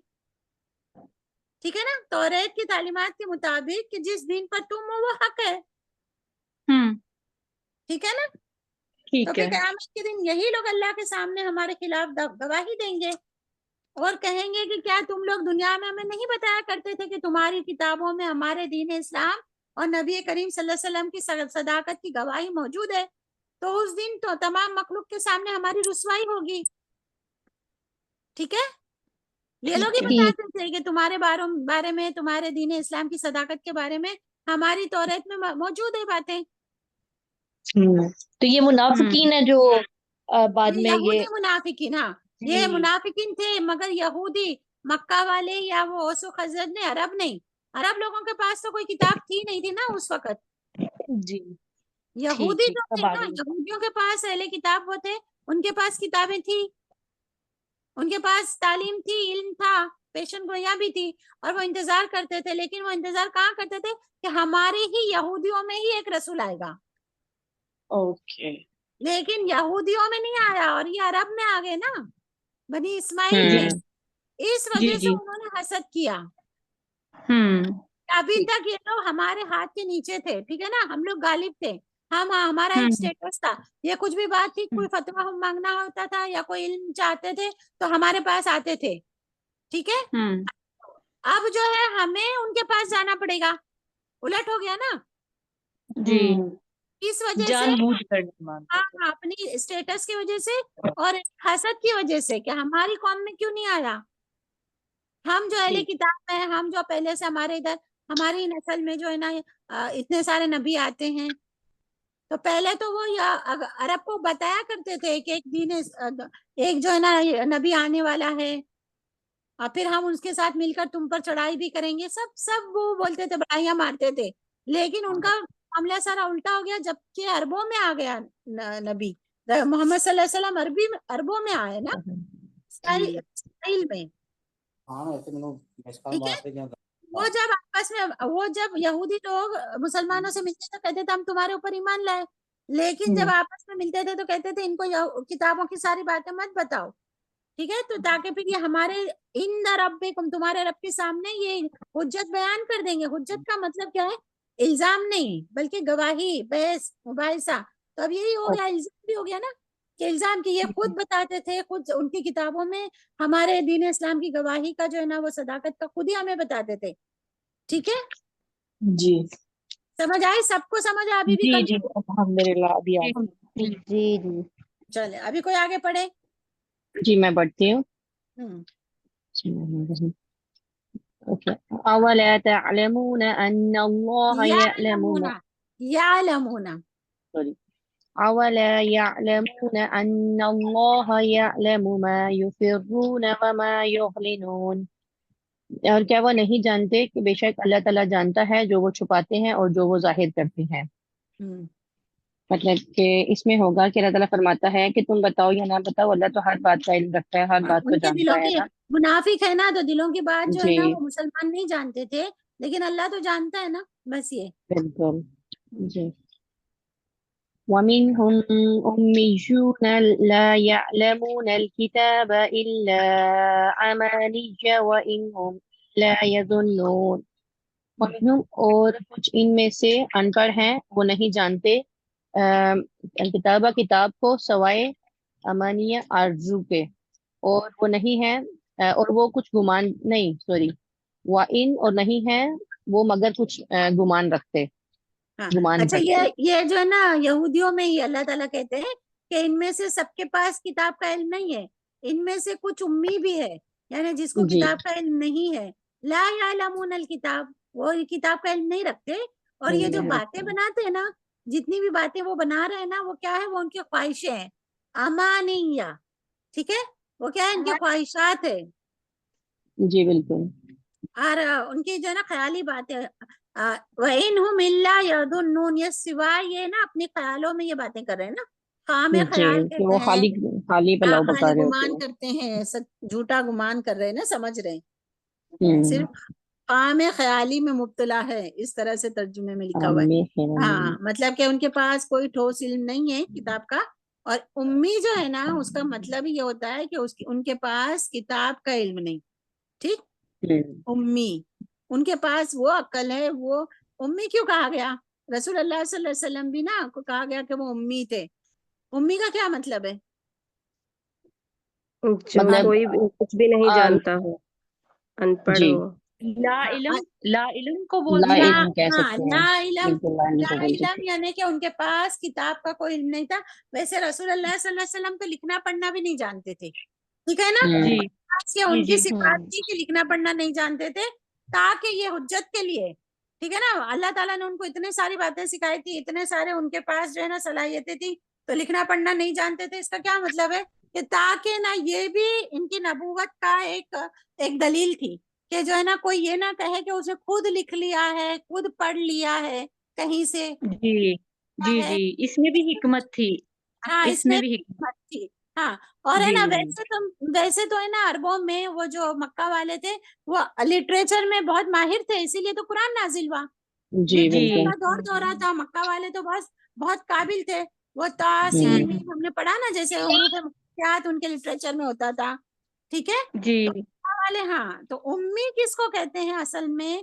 ٹھیک ہے نا. توریت کی تعلیمات کے مطابق کہ جس دین پر تم ہو وہ حق ہے, ٹھیک ہے نا. تو پھر قیامت کے دن یہی لوگ اللہ کے سامنے ہمارے خلاف گواہی دیں گے, اور کہیں گے کہ کیا تم لوگ دنیا میں ہمیں نہیں بتایا کرتے تھے کہ تمہاری کتابوں میں ہمارے دین اسلام اور نبی کریم صلی اللہ علیہ وسلم کی صداقت کی گواہی موجود ہے. تو اس دن تو تمام مخلوق کے سامنے ہماری رسوائی ہوگی, ٹھیک ہے. یہ لوگ ہی بتاتے تھے کہ تمہارے بارے میں, تمہارے دین اسلام کی صداقت کے بارے میں ہماری توریت میں موجود ہے باتیں. تو یہ منافقین ہے جو بعد میں یہودی یہ منافقین, ہاں یہ منافقین تھے, مگر یہودی مکہ والے یا وہ اوس و خزرج نے, عرب نہیں. عرب لوگوں کے پاس تو کوئی کتاب تھی نہیں تھی نا اس وقت. جی یہودی ٹھیک جو اب تھے آ نا, گئی. یہودیوں کے پاس اہل کتاب وہ تھے, ان کے پاس کتابیں تھی, ان کے پاس تعلیم تھی, علم تھا, پیشن گوئیاں بھی تھی, اور وہ انتظار کرتے تھے. لیکن وہ انتظار کہاں کرتے تھے؟ کہ ہمارے ہی یہودیوں میں ہی ایک رسول آئے گا. اوکے, لیکن یہودیوں میں نہیں آیا, اور یہ عرب میں آ گئے نا, بنی اسماعیل میں. اس وجہ سے انہوں نے حسد کیا. ابھی تک یہ لوگ ہمارے ہاتھ کے نیچے تھے, ٹھیک ہے نا, ہم لوگ غالب تھے, ہمارا ایک سٹیٹس تھا. یہ کچھ بھی بات تھی, کوئی فتویٰ مانگنا ہوتا تھا یا کوئی علم چاہتے تھے تو ہمارے پاس آتے تھے, ٹھیک ہے. اب جو ہے ہمیں ان کے پاس جانا پڑے گا, الٹ ہو گیا نا. جی اس وجہ سے, جان بوجھ کر نہیں مانتے تھے. ہاں اپنی اسٹیٹس کی وجہ سے اور حسد کی وجہ سے کہ ہماری قوم میں کیوں نہیں آیا. ہم جو اہل کتاب ہیں, ہم جو پہلے سے ہمارے ادھر ہماری نسل میں جو ہے نا اتنے سارے نبی آتے ہیں, تو پہلے تو وہ عرب کو بتایا کرتے تھے کہ ایک دین, ایک جو ہے نا نبی آنے والا ہے, اور پھر ہم اس کے ساتھ مل کر تم پر چڑھائی بھی کریں گے. سب وہ بولتے تھے, بڑائیاں مارتے تھے. لیکن ان کا معاملہ سارا الٹا ہو گیا جب کہ عربوں میں آ گیا نبی, محمد صلی اللہ علیہ وسلم عربوں میں آئے نا، اسرائیل میں، ٹھیک ہے؟ وہ جب یہودی لوگ مسلمانوں سے ملتے تو کہتے تھے ہم تمہارے اوپر ایمان لائے، لیکن جب آپس میں ملتے تھے تو کہتے تھے ان کو کتابوں کی ساری باتیں مت بتاؤ، ٹھیک ہے؟ تو تاکہ پھر یہ ہمارے ان ربکم، تمہارے رب کے سامنے یہ حجت بیان کر دیں گے۔ حجت کا مطلب کیا ہے؟ الزام نہیں بلکہ گواہی، بحث، مباحثہ۔ تو اب یہی ہو گیا، الزام بھی ہو گیا نا، کہ الزام کی یہ خود بتاتے تھے، خود ان کی کتابوں میں ہمارے دین اسلام کی گواہی کا جو ہے نا وہ صداقت کا خود ہی ہمیں بتاتے تھے، ٹھیک ہے؟ جی سمجھ آئی؟ سب کو سمجھ آ؟ ابھی بھی جی الحمدللہ ابھی آ گئی۔ جی جی چلے ابھی کوئی آگے پڑھے؟ جی میں پڑھتی ہوں۔ اولا تعلمون ان اللہ یعلم یعلمون اولا يعلمون ان اللہ يعلم ما يسرون وما يعلنون، اور کیا وہ نہیں جانتے کہ بے شک اللہ تعالیٰ جانتا ہے جو وہ چھپاتے ہیں اور جو وہ ظاہر کرتے ہیں۔ مطلب کہ اس میں ہوگا کہ اللہ تعالیٰ فرماتا ہے کہ تم بتاؤ یا نہ بتاؤ، اللہ تو ہر بات کا علم رکھتا ہے، ہر بات کو ان کے جانتا دلوں ہے کی نا۔ منافق ہے نا، تو دلوں کی بات جو ہے جی نا وہ مسلمان نہیں جانتے تھے، لیکن اللہ تو جانتا ہے نا، بس یہ۔ بالکل جی۔ وَمِنْهُمْ أُمِّيُّونَ لَا يَعْلَمُونَ الْكِتَابَ إِلَّا أَمَانِيَّ وَإِنْ هُمْ لَا يَظُنُّونَ۔ وَمِنْهُمْ، اور کچھ ان میں سے ان پڑھ ہیں، وہ نہیں جانتے الکتابہ کتاب کو سوائے امانیہ آرزو کے، اور وہ نہیں ہے اور وہ کچھ گمان نہیں، سوری وَإِن، اور نہیں ہے وہ مگر کچھ گمان رکھتے، گمان اچھا، کرتے۔ یہ جو ہے نا یہودیوں میں ہی اللہ تعالیٰ کہتے ہیں کہ ان میں سے سب کے پاس کتاب کا علم نہیں ہے، ان میں سے کچھ امی بھی ہے، یعنی جس کو جی کتاب کا علم نہیں ہے، لا یعلمون الکتاب، وہ کتاب کا علم نہیں رکھتے، اور یہ جو باتیں بناتے ہیں نا، جتنی بھی باتیں وہ بنا رہے ہیں نا، وہ کیا ہے؟ وہ ان کی خواہشیں ہیں، امانیہ، ٹھیک ہے؟ وہ کیا ہے؟ ان کی خواہشات ہے، جی بالکل اور ان کی جو ہے نا خیالی باتیں۔ وَإِنْهُمْ إِلَّا يَظُنُّونَ، یہ سوائے یہ نا اپنے خیالوں میں یہ باتیں کر رہے ہیں نا، خام جی، خیال کہ کہتے وہ ہیں، خالی پلاؤ پکا خالی رہے ہوتے گمان ہیں۔ کرتے ہیں، جھوٹا گمان کر رہے ہیں نا، سمجھ رہے ہیں، صرف ہوں خام خیالی میں مبتلا ہے، اس طرح سے ترجمے میں لکھا ہوا ہے۔ ہاں، مطلب کہ ان کے پاس کوئی ٹھوس علم نہیں ہے کتاب کا، اور امی جو ہے نا اس کا مطلب یہ ہوتا ہے کہ ان کے پاس کتاب کا علم نہیں، ٹھیک؟ امی، ان کے پاس وہ عقل ہے، وہ امی کیوں کہا گیا؟ رسول اللہ صلی اللہ علیہ وسلم بھی نا کو کہا گیا کہ وہ امی تھے۔ امی کا کیا مطلب ہے؟ جو مطلب کوئی کچھ بھی نہیں جانتا ہو، ان پڑھ جی ہو۔ لا علم کو بول لا دیا۔ علم کہہ سکتے ہیں، لا علم، بالکل لا علم لا کو بول علم سکتے یعنی کہ ان کے پاس کتاب کا کوئی علم نہیں تھا۔ ویسے رسول اللہ صلی اللہ علیہ وسلم تو لکھنا پڑھنا بھی نہیں جانتے تھے، ٹھیک ہے نا؟ ہیں۔ جی ان کی جی صفات تھی کہ لکھنا پڑھنا نہیں جانتے تھے، تاکہ یہ حجت کے لیے، ٹھیک ہے نا؟ اللہ تعالیٰ نے ان کو اتنے ساری باتیں سکھائی تھی، اتنے سارے ان کے پاس جو ہے نا صلاحیتیں تھی، تو لکھنا پڑھنا نہیں جانتے تھے۔ اس کا کیا مطلب ہے؟ کہ تاکہ نا یہ بھی ان کی نبوت کا ایک دلیل تھی، کہ جو ہے نا کوئی یہ نہ کہے کہ اسے خود لکھ لیا ہے، خود پڑھ لیا ہے کہیں سے، جی جی ہے۔ جی، اس میں بھی حکمت تھی، ہاں، اس میں بھی حکمت حکمت تھی۔ ہاں، اور ہے جی نا جی ویسے تو ہے نا عربوں میں وہ جو مکہ والے تھے وہ لٹریچر میں بہت ماہر تھے، اسی لیے تو قرآن نازل ہوا۔ جی جی لٹریچر بالکل کا دور دورہ تھا، مکہ والے تو بہت قابل تھے، وہ تا سین میم ہم نے پڑھا نا، جیسے حروف مقطعات ان کے لٹریچر میں ہوتا تھا، ٹھیک ہے؟ جی تو مکہ والے، ہاں، تو امی کس کو کہتے ہیں اصل میں؟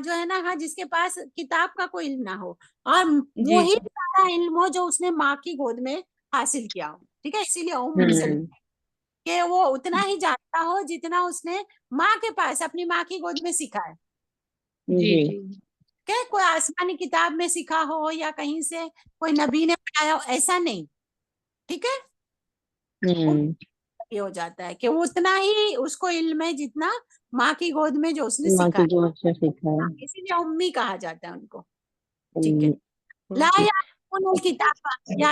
جو ہے نا، ہاں، جس کے پاس کتاب کا کوئی علم نہ ہو، اور جی وہی سارا علم ہو جو اس نے ماں کی گود میں حاصل کیا ہو، ٹھیک ہے؟ اسی لیے سے کہ وہ اتنا ہی جانتا ہو جتنا اس نے ماں کے پاس اپنی ماں کی گود میں سیکھا ہے، جی جی کہ کوئی آسمانی کتاب میں سیکھا ہو یا کہیں سے کوئی نبی نے پڑھایا ہو، ایسا نہیں، ٹھیک ہے؟ یہ ہو جاتا ہے کہ وہ اتنا ہی اس کو علم ہے جتنا ماں کی گود میں جو اس نے ماں سیکھا کی ہے، جو سے سیکھا ہے۔ اسی لیے امی کہا جاتا ہے ان کو، ٹھیک ہے؟ لا یعلمون الکتاب، یا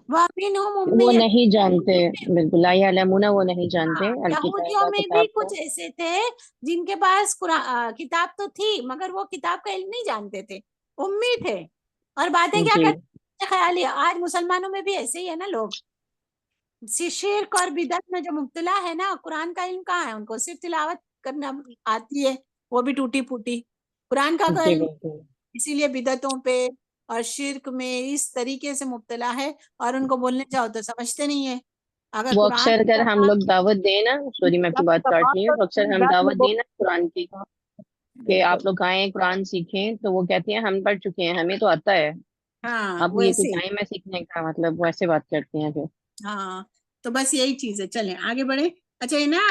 وَمِنْهُمْ وہ أُمِّيُّونَ، نہیں جانتے، بالکل لا یعلمون، وہ نہیں جانتے یہودیوں الکتاب میں بھی کتاب کو۔ کچھ ایسے تھے جن کے پاس کتاب تو تھی، مگر وہ کتاب کا علم نہیں جانتے تھے، امی تھے، اور باتیں کیا جی کرتے خیال ہے آج مسلمانوں میں بھی ایسے ہی ہے نا، لوگ شرک اور بدعت میں جو مبتلا ہے نا، قرآن کا علم کہاں ہے ان کو؟ صرف تلاوت کرنا آتی ہے، وہ بھی ٹوٹی پھوٹی، قرآن کا جی علم، بالکل. اسی لیے بدعتوں پہ اور شرک میں اس طریقے سے مبتلا ہے، اور ان کو بولنے جاؤ تو سمجھتے نہیں ہے. اگر وہ قرآن اکثر اگر ہم لوگ دعوت دیں نا، سوری میں آپ کی بات کاٹ رہی ہوں، تو اکثر ہم دعوت دیں نا قرآن کی کہ آپ لوگ آئیں قرآن سیکھیں، تو وہ کہتی ہیں ہم پڑھ چکے ہیں، ہمیں تو آتا ہے، ہاں اب وہ یہ ایسے کوئی ٹائم ہے سیکھنے کا، مطلب ویسے بات کرتے ہیں پھر. ہاں تو بس یہی چیز ہے. چلیں آگے بڑھیں. اچھا یہ نا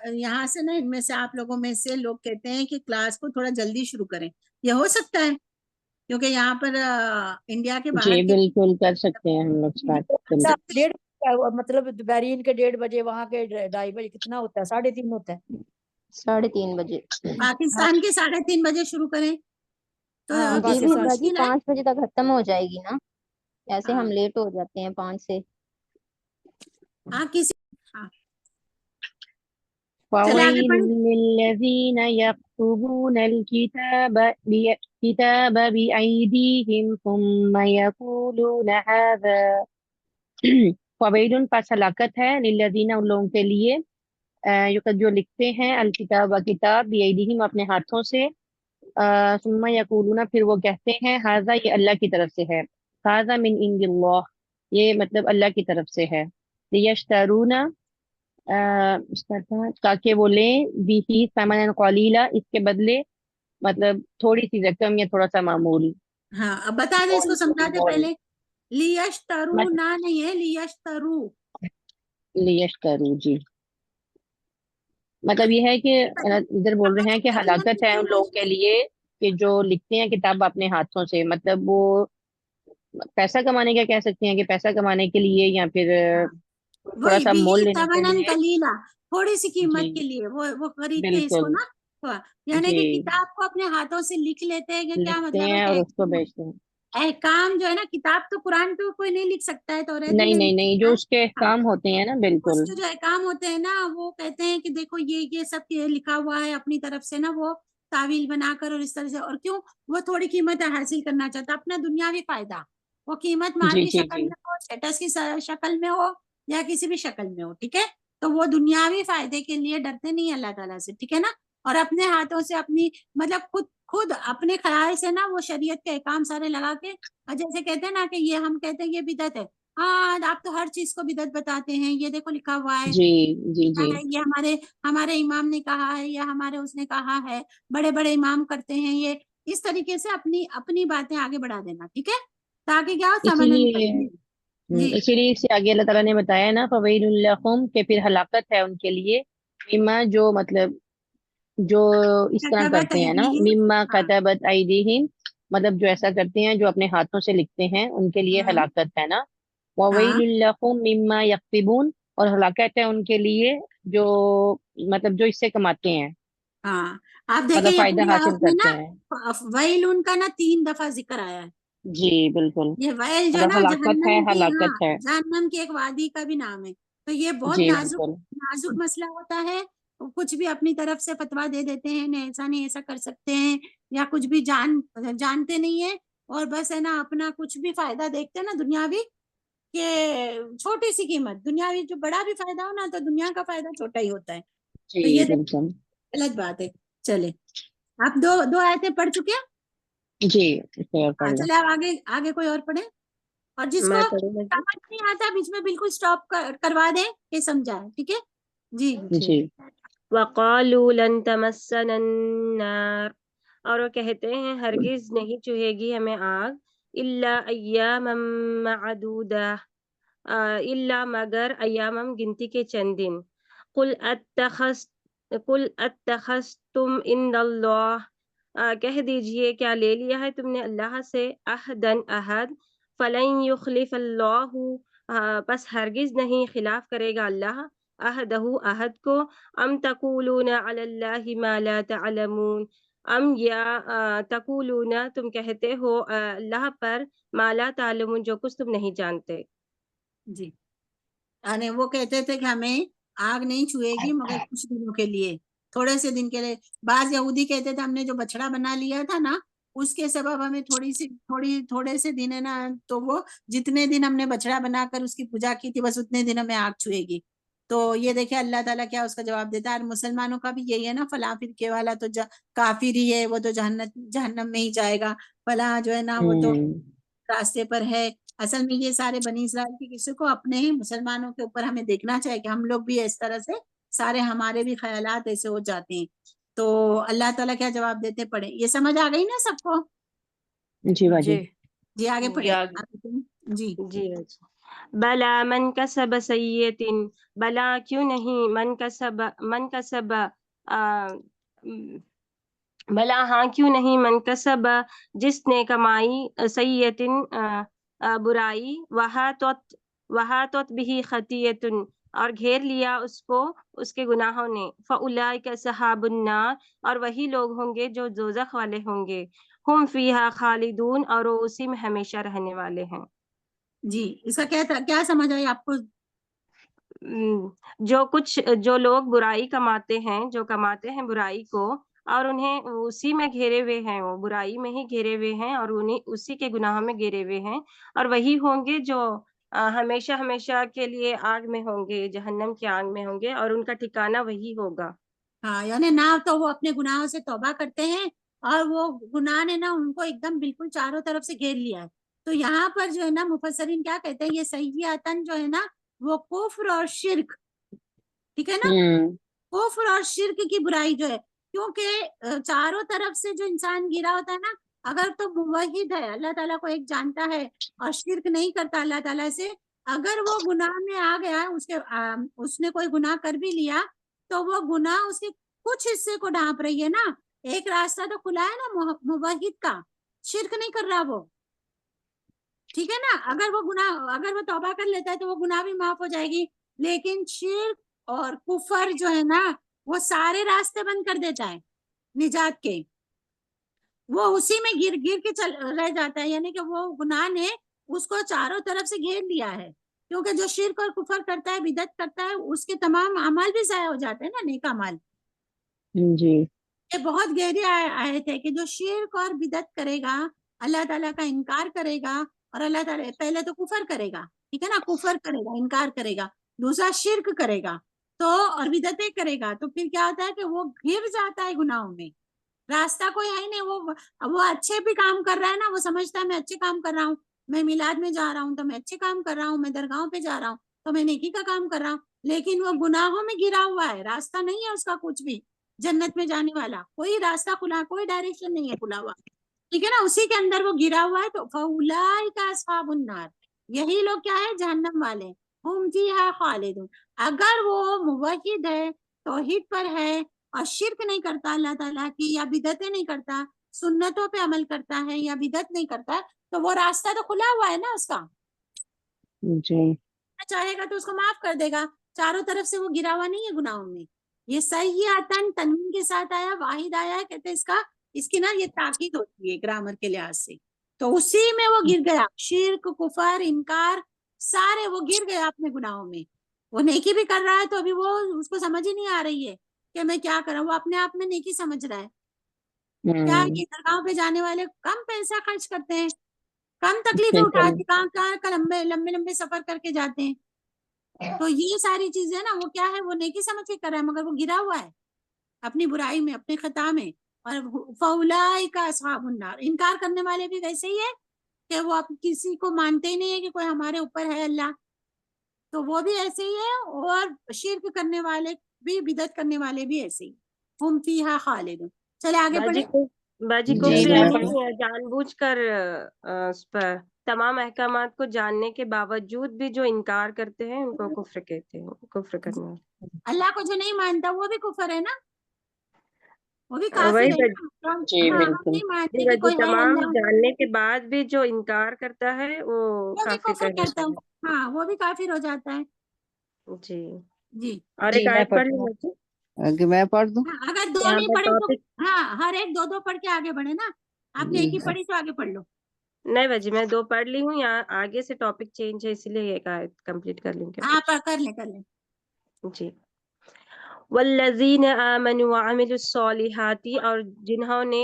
یہاں سے نا ان میں سے آپ لوگوں میں سے لوگ کہتے ہیں کہ کلاس کو تھوڑا جلدی شروع کریں، یہ ہو سکتا ہے؟ کیونکہ یہاں پر انڈیا کے باہر جی کے بالکل کر سکتے ہیں ہم لوگ اسٹارٹ. 1:30 مطلب بحرین کے 1:30 بجے، وہاں کے 2:30 بجے کتنا ہوتا ہے؟ 3:30 ہوتا ہے. 3:30 بجے. پاکستان کے 3:30 بجے شروع کریں تو ہاں، جی کسی بھی کو باجی مشکل ہے؟ 5 بجے تک ختم ہو جائے گی نا، ایسے ہاں ہم لیٹ ہو جاتے ہیں 5 سے. ہاں کسی ہاں چلے فَوَيْلٌ آگے پڑھیں. لِلَّذِينَ يَكْتُبُونَ الْكِتَابَ بِأَيْدِيهِمْ ثُمَّ يَقُولُونَ هَذَا. فَوَيْلٌ پس ہلاکت ہے، لِلَّذِينَ ان لوگوں کے لیے جو لکھتے ہیں الکتاب کتاب بِأَيْدِيهِمْ اپنے ہاتھوں سے، ثم یقولون پھر وہ کہتے ہیں ھذا یہ اللہ کی طرف سے ہے، ھذا من عند اللہ یہ مطلب اللہ کی طرف سے ہے، لیشترون تاکہ وہ لیں بھی ثمنا قلیلا اس کے بدلے مطلب تھوڑی سی رقم یا تھوڑا سا معمول. ہاں اب بتا دیں، اس کو سمجھا دیں مول پہلے. لیشترو نہ نہیں ہے، لیشترو. لیشترو جی مطلب یہ ہے کہ ادھر بول رہے ہیں کہ ہلاکت ہے ان لوگوں کے لیے کہ جو لکھتے ہیں کتاب اپنے ہاتھوں سے، مطلب وہ پیسہ کمانے کا کہہ سکتے ہیں کہ پیسہ کمانے کے لیے یا پھر تھوڑا وہی سا بھی مول لینے کے ثمناً لیے. قلیلا، تھوڑی سی جی قیمت کے لیے وہ خریدتے ہیں اس کو بالکل نا. یعنی جی کہ کتاب کو اپنے ہاتھوں سے لکھ لیتے ہیں، کہ کیا لکھتے مطلب ہے ہیں کہ اور اس کو بیچتے ہیں. احکام جو ہے نا، کتاب تو قرآن تو کوئی نہیں لکھ سکتا ہے، توریت بھی نہیں نہیں نہیں لکھ نہیں سکتا جو ہے. اس کے ہاں احکام ہوتے ہیں نا اس بالکل. کے جو احکام ہوتے ہیں نا، وہ کہتے ہیں کہ دیکھو یہ سب لکھا ہوا ہے، اپنی طرف سے نا وہ تعویل بنا کر اور اس طرح سے. اور کیوں وہ تھوڑی قیمت حاصل کرنا چاہتا، اپنا دنیاوی فائدہ. وہ قیمت مال جی کی جی شکل جی میں ہو، اسٹیٹس کی شکل میں ہو، یا کسی بھی شکل میں ہو، ٹھیک ہے. تو وہ دنیاوی فائدے کے لیے ڈرتے نہیں اللہ تعالیٰ سے، ٹھیک ہے نا. اور اپنے ہاتھوں سے اپنی مطلب خود اپنے خیال سے نا وہ شریعت کے احکام سارے لگا کے، اور جیسے کہتے ہیں نا کہ یہ ہم کہتے ہیں یہ بدعت ہے، ہاں آپ تو ہر چیز کو بدعت بتاتے ہیں، یہ دیکھو لکھا ہوا ہے، جی جی جی یہ ہمارے امام نے کہا ہے، یا ہمارے اس نے کہا ہے، بڑے بڑے امام کرتے ہیں یہ. اس طریقے سے اپنی باتیں آگے بڑھا دینا، ٹھیک ہے، تاکہ کیا اسی سمن لیے جی اسی لیے اس سے آگے اللہ تعالیٰ نے بتایا نا فویل لہم کہ پھر ہلاکت ہے ان کے لیے، مما جو مطلب جو اس طرح کتبت کرتے ہیں نا، ایدیہم. مما ہاں کتبت ایدیہم مطلب جو ایسا کرتے ہیں جو اپنے ہاتھوں سے لکھتے ہیں ان کے لیے ہاں ہلاکت ہے نا. ہاں وویل لہم مما یکسبون اور ہلاکت ہے ان کے لیے جو مطلب جو اس سے کماتے ہیں، ہاں آپ دیکھیں مطلب یہ فائدہ پوری حاصل آیت میں کرتے نا ہیں. ویل ان کا نا 3 دفعہ ذکر آیا ہے. جی بالکل یہ ویل جو ہے مطلب نا ہلاکت ہے جہنم کی، ہاں ہلاکت ہے. جہنم کی ایک وادی کا بھی نام ہے. تو یہ بہت جی نازک بالکل نازک مسئلہ ہوتا ہے. کچھ بھی اپنی طرف سے فتویٰ دے دیتے ہیں، نہیں ایسا کر سکتے ہیں، یا کچھ بھی جانتے نہیں ہے، اور بس ہے نا اپنا کچھ بھی فائدہ دیکھتے ہیں نا دنیاوی، کہ چھوٹی سی قیمت دنیاوی، جو بڑا بھی فائدہ ہو نا تو دنیا کا فائدہ چھوٹا ہی ہوتا ہے. تو جی یہ بالکل غلط بات ہے. چلے آپ دو آیتیں پڑھ چکے ہیں. جی اسے پڑھ لیں. چلے آپ آگے کوئی اور پڑھے، اور جس کو میں پڑھوں گی. سمجھ نہیں آتا بیچ میں بالکل سٹاپ کروا دیں کہ سمجھائیں، ٹھیک ہے جی. جی وَقَالُوا لَن تَمَسَّنَا النَّارُ اور وہ کہتے ہیں ہرگز نہیں چوہے گی ہمیں آگ، الا ایاما معدودہ الا مگر ایامم گنتی کے چند دن. قل اتخذتم عند اللہ کہہ دیجئے کیا لے لیا ہے تم نے اللہ سے عہدن عہد، فلن یخلف اللہ پس ہرگز نہیں خلاف کرے گا اللہ عہدہ عہد کو. ام تقولون علی اللہ ما لا تعلمون یا تقولون تم کہتے ہو اللہ پر ما لا تعلمون جو کچھ تم نہیں جانتے. جی یعنی وہ کہتے تھے کہ ہمیں آگ نہیں چھوئے گی مگر کچھ دنوں کے لیے، تھوڑے سے دن کے لیے. بعض یہودی کہتے تھے ہم نے جو بچڑا بنا لیا تھا نا اس کے سبب ہمیں تھوڑے سے دن ہے نا، تو وہ جتنے دن ہم نے بچڑا بنا کر اس کی پوجا کی تھی بس اتنے دن ہمیں آگ چھوئے گی. تو یہ دیکھیں اللہ تعالیٰ کیا اس کا جواب دیتا ہے. اور مسلمانوں کا بھی یہی ہے نا، فلاں فرقے والا تو کافر ہی ہے، وہ تو جہنم میں ہی جائے گا، فلاں جو ہے نا وہ تو راستے پر ہے. اصل میں یہ سارے بنی اسرائیل کی کسی کو اپنے ہی مسلمانوں کے اوپر ہمیں دیکھنا چاہیے کہ ہم لوگ بھی اس طرح سے سارے ہمارے بھی خیالات ایسے ہو جاتے ہیں. تو اللہ تعالیٰ کیا جواب دیتے پڑھے. یہ سمجھ آ گئی نا سب کو؟ جی باجی. جی آگے جی پڑھے. آگے. جی جی بلا من کسب سیئۃ، بلا کیوں نہیں، من کسب بلا ہاں کیوں نہیں، من کسب جس نے کمائی، سیئۃ برائی، وحاطت بہ خطیئۃ اور گھیر لیا اس کو اس کے گناہوں نے، فاولئک اصحاب النار اور وہی لوگ ہوں گے جو دوزخ والے ہوں گے، ہم فیہا خالدون اور وہ اسی میں ہمیشہ رہنے والے ہیں. جی اس کا کیا سمجھ آئی آپ کو؟ جو لوگ برائی کماتے ہیں برائی کو، اور انہیں اسی میں گھیرے ہوئے ہیں، وہ برائی میں ہی گھیرے ہوئے ہیں اور انہیں اسی کے گناہوں میں گھیرے ہوئے ہیں، اور وہی ہوں گے جو ہمیشہ کے لیے آگ میں ہوں گے، جہنم کی آگ میں ہوں گے، اور ان کا ٹھکانہ وہی ہوگا. ہاں یعنی نہ تو وہ اپنے گناہوں سے توبہ کرتے ہیں، اور وہ گناہ نے نا ان کو ایک دم بالکل چاروں طرف سے گھیر لیا ہے. تو یہاں پر جو ہے نا مفسرین کیا کہتے ہیں، یہ سیئاتن جو ہے نا وہ کفر اور شرک، ٹھیک ہے نا، کفر اور شرک کی برائی جو ہے، کیونکہ چاروں طرف سے جو انسان گرا ہوتا ہے نا، اگر تو موحد ہے، اللہ تعالیٰ کو ایک جانتا ہے اور شرک نہیں کرتا اللہ تعالیٰ سے، اگر وہ گناہ میں آ گیا، اس نے کوئی گناہ کر بھی لیا، تو وہ گناہ اس کے کچھ حصے کو ڈھانپ رہی ہے نا. ایک راستہ تو کھلا ہے نا موحد کا، شرک نہیں کر رہا وہ، ٹھیک ہے نا. اگر وہ توبہ کر لیتا ہے تو وہ گناہ بھی معاف ہو جائے گی. لیکن شرک اور کفر جو ہے نا وہ سارے راستے بند کر دیتا ہے نجات کے، وہ اسی میں گر کے رہ جاتا ہے. یعنی کہ وہ گناہ نے اس کو چاروں طرف سے گھیر لیا ہے، کیونکہ جو شرک اور کفر کرتا ہے، بدعت کرتا ہے، اس کے تمام اعمال بھی ضائع ہو جاتے ہیں نا، نیک اعمال. جی یہ بہت گہری آیت ہے کہ جو شرک اور بدعت کرے گا، اللہ تعالیٰ کا انکار کرے گا، اور اللہ تعالیٰ پہلے تو کفر کرے گا، ٹھیک ہے نا، کفر کرے گا، انکار کرے گا، دوسرا شرک کرے گا، تو اور بدعتیں کرے گا، تو پھر کیا ہوتا ہے کہ وہ گر جاتا ہے گناہوں میں. راستہ کوئی ہے ہی نہیں. وہ اچھے بھی کام کر رہا ہے نا، وہ سمجھتا ہے میں اچھے کام کر رہا ہوں، میں میلاد میں جا رہا ہوں تو میں اچھے کام کر رہا ہوں، میں درگاہوں پہ جا رہا ہوں تو میں نیکی کا کام کر رہا ہوں، لیکن وہ گناہوں میں گرا ہوا ہے، راستہ نہیں ہے اس کا کچھ بھی جنت میں جانے والا، کوئی راستہ کھلا، کوئی ڈائریکشن نہیں ہے کھلا ہوا، ٹھیک ہے نا، اسی کے اندر وہ گرا ہوا ہے. تو فاولئک اصحاب النار، یہی لوگ کیا ہے، جہنم والے، ہم فیہا خالدون. اگر وہ موحد ہے، توحید پر ہے، اور شرک نہیں کرتا اللہ تعالیٰ کی، یا بدعتیں نہیں کرتا، سنتوں پہ عمل کرتا ہے یا بدعت نہیں کرتا، تو وہ راستہ تو کھلا ہوا ہے نا اس کا، جی چاہے گا تو اس کو معاف کر دے گا. چاروں طرف سے وہ گرا ہوا نہیں ہے گناہوں میں. یہ سیئاتن تنوین کے ساتھ آیا، واحد آیا ہے، کہتے اس کی نا یہ تاکید ہوتی ہے گرامر کے لحاظ سے، تو اسی میں وہ گر گیا، شرک، کفر، انکار، سارے وہ گر گیا اپنے گناہوں میں. وہ نیکی بھی کر رہا ہے تو ابھی وہ اس کو سمجھ ہی نہیں آ رہی ہے کہ میں کیا کر رہا ہوں، وہ اپنے آپ میں نیکی سمجھ رہا ہے. کیا یہ درگاہوں پہ جانے والے کم پیسہ خرچ کرتے ہیں، کم تکلیفیں اٹھاتے، کہاں لمبے سفر کر کے جاتے ہیں. تو یہ ساری چیزیں نا وہ کیا ہے، وہ نیکی سمجھ کے کر رہا ہے، مگر وہ گرا ہوا ہے اپنی برائی میں، اپنے خطا میں. اور فاولئک اصحاب النار، انکار کرنے والے بھی ویسے ہی ہے کہ وہ کسی کو مانتے ہی نہیں ہے کہ کوئی ہمارے اوپر ہے اللہ، تو وہ بھی ایسے ہی ہے. اور شرک کرنے والے بھی، بدعت کرنے والے بھی ایسے ہی، ہم فیہا خالدون. چلے آگے پڑھیں. باجی جی کفر جان بوجھ کر اس پر تمام احکامات کو جاننے کے باوجود بھی جو انکار کرتے ہیں ان کو کفر کہتے ہیں، کفر کرنا. اللہ کو جو نہیں مانتا وہ بھی کفر ہے نا، وہ بھی کافر وہی ہے نا. جی ہاں ہم بالکل. نہیں مانتے کہ کوئی ہے تمام اللہ، جاننے کے بعد بھی جو انکار کرتا ہے وہ وہ بھی کافر کفر کرتا کہلاتا ہے، ہاں وہ بھی کافر ہو جاتا ہے. ہے. جی جی اور ایک جی میں آیت پڑھ لوں پڑھتی ہوں کہ میں پڑھ دوں. اگر دو یہاں نہیں پر پڑھے تو ٹاپک. ہاں ہر ایک دو پڑھ کے آگے بڑھے نا. آپ نے ایک ہی پڑھی تو آگے پڑھ لو. نہیں باجی میں 2 پڑھ لی ہوں، یہاں آگے سے ٹاپک چینج ہے، اسی لیے ایک آیت کمپلیٹ کر لیں گے. ہاں کر لیں. جی والذین آمنوا وعملوا الصالحات، اور جنہوں نے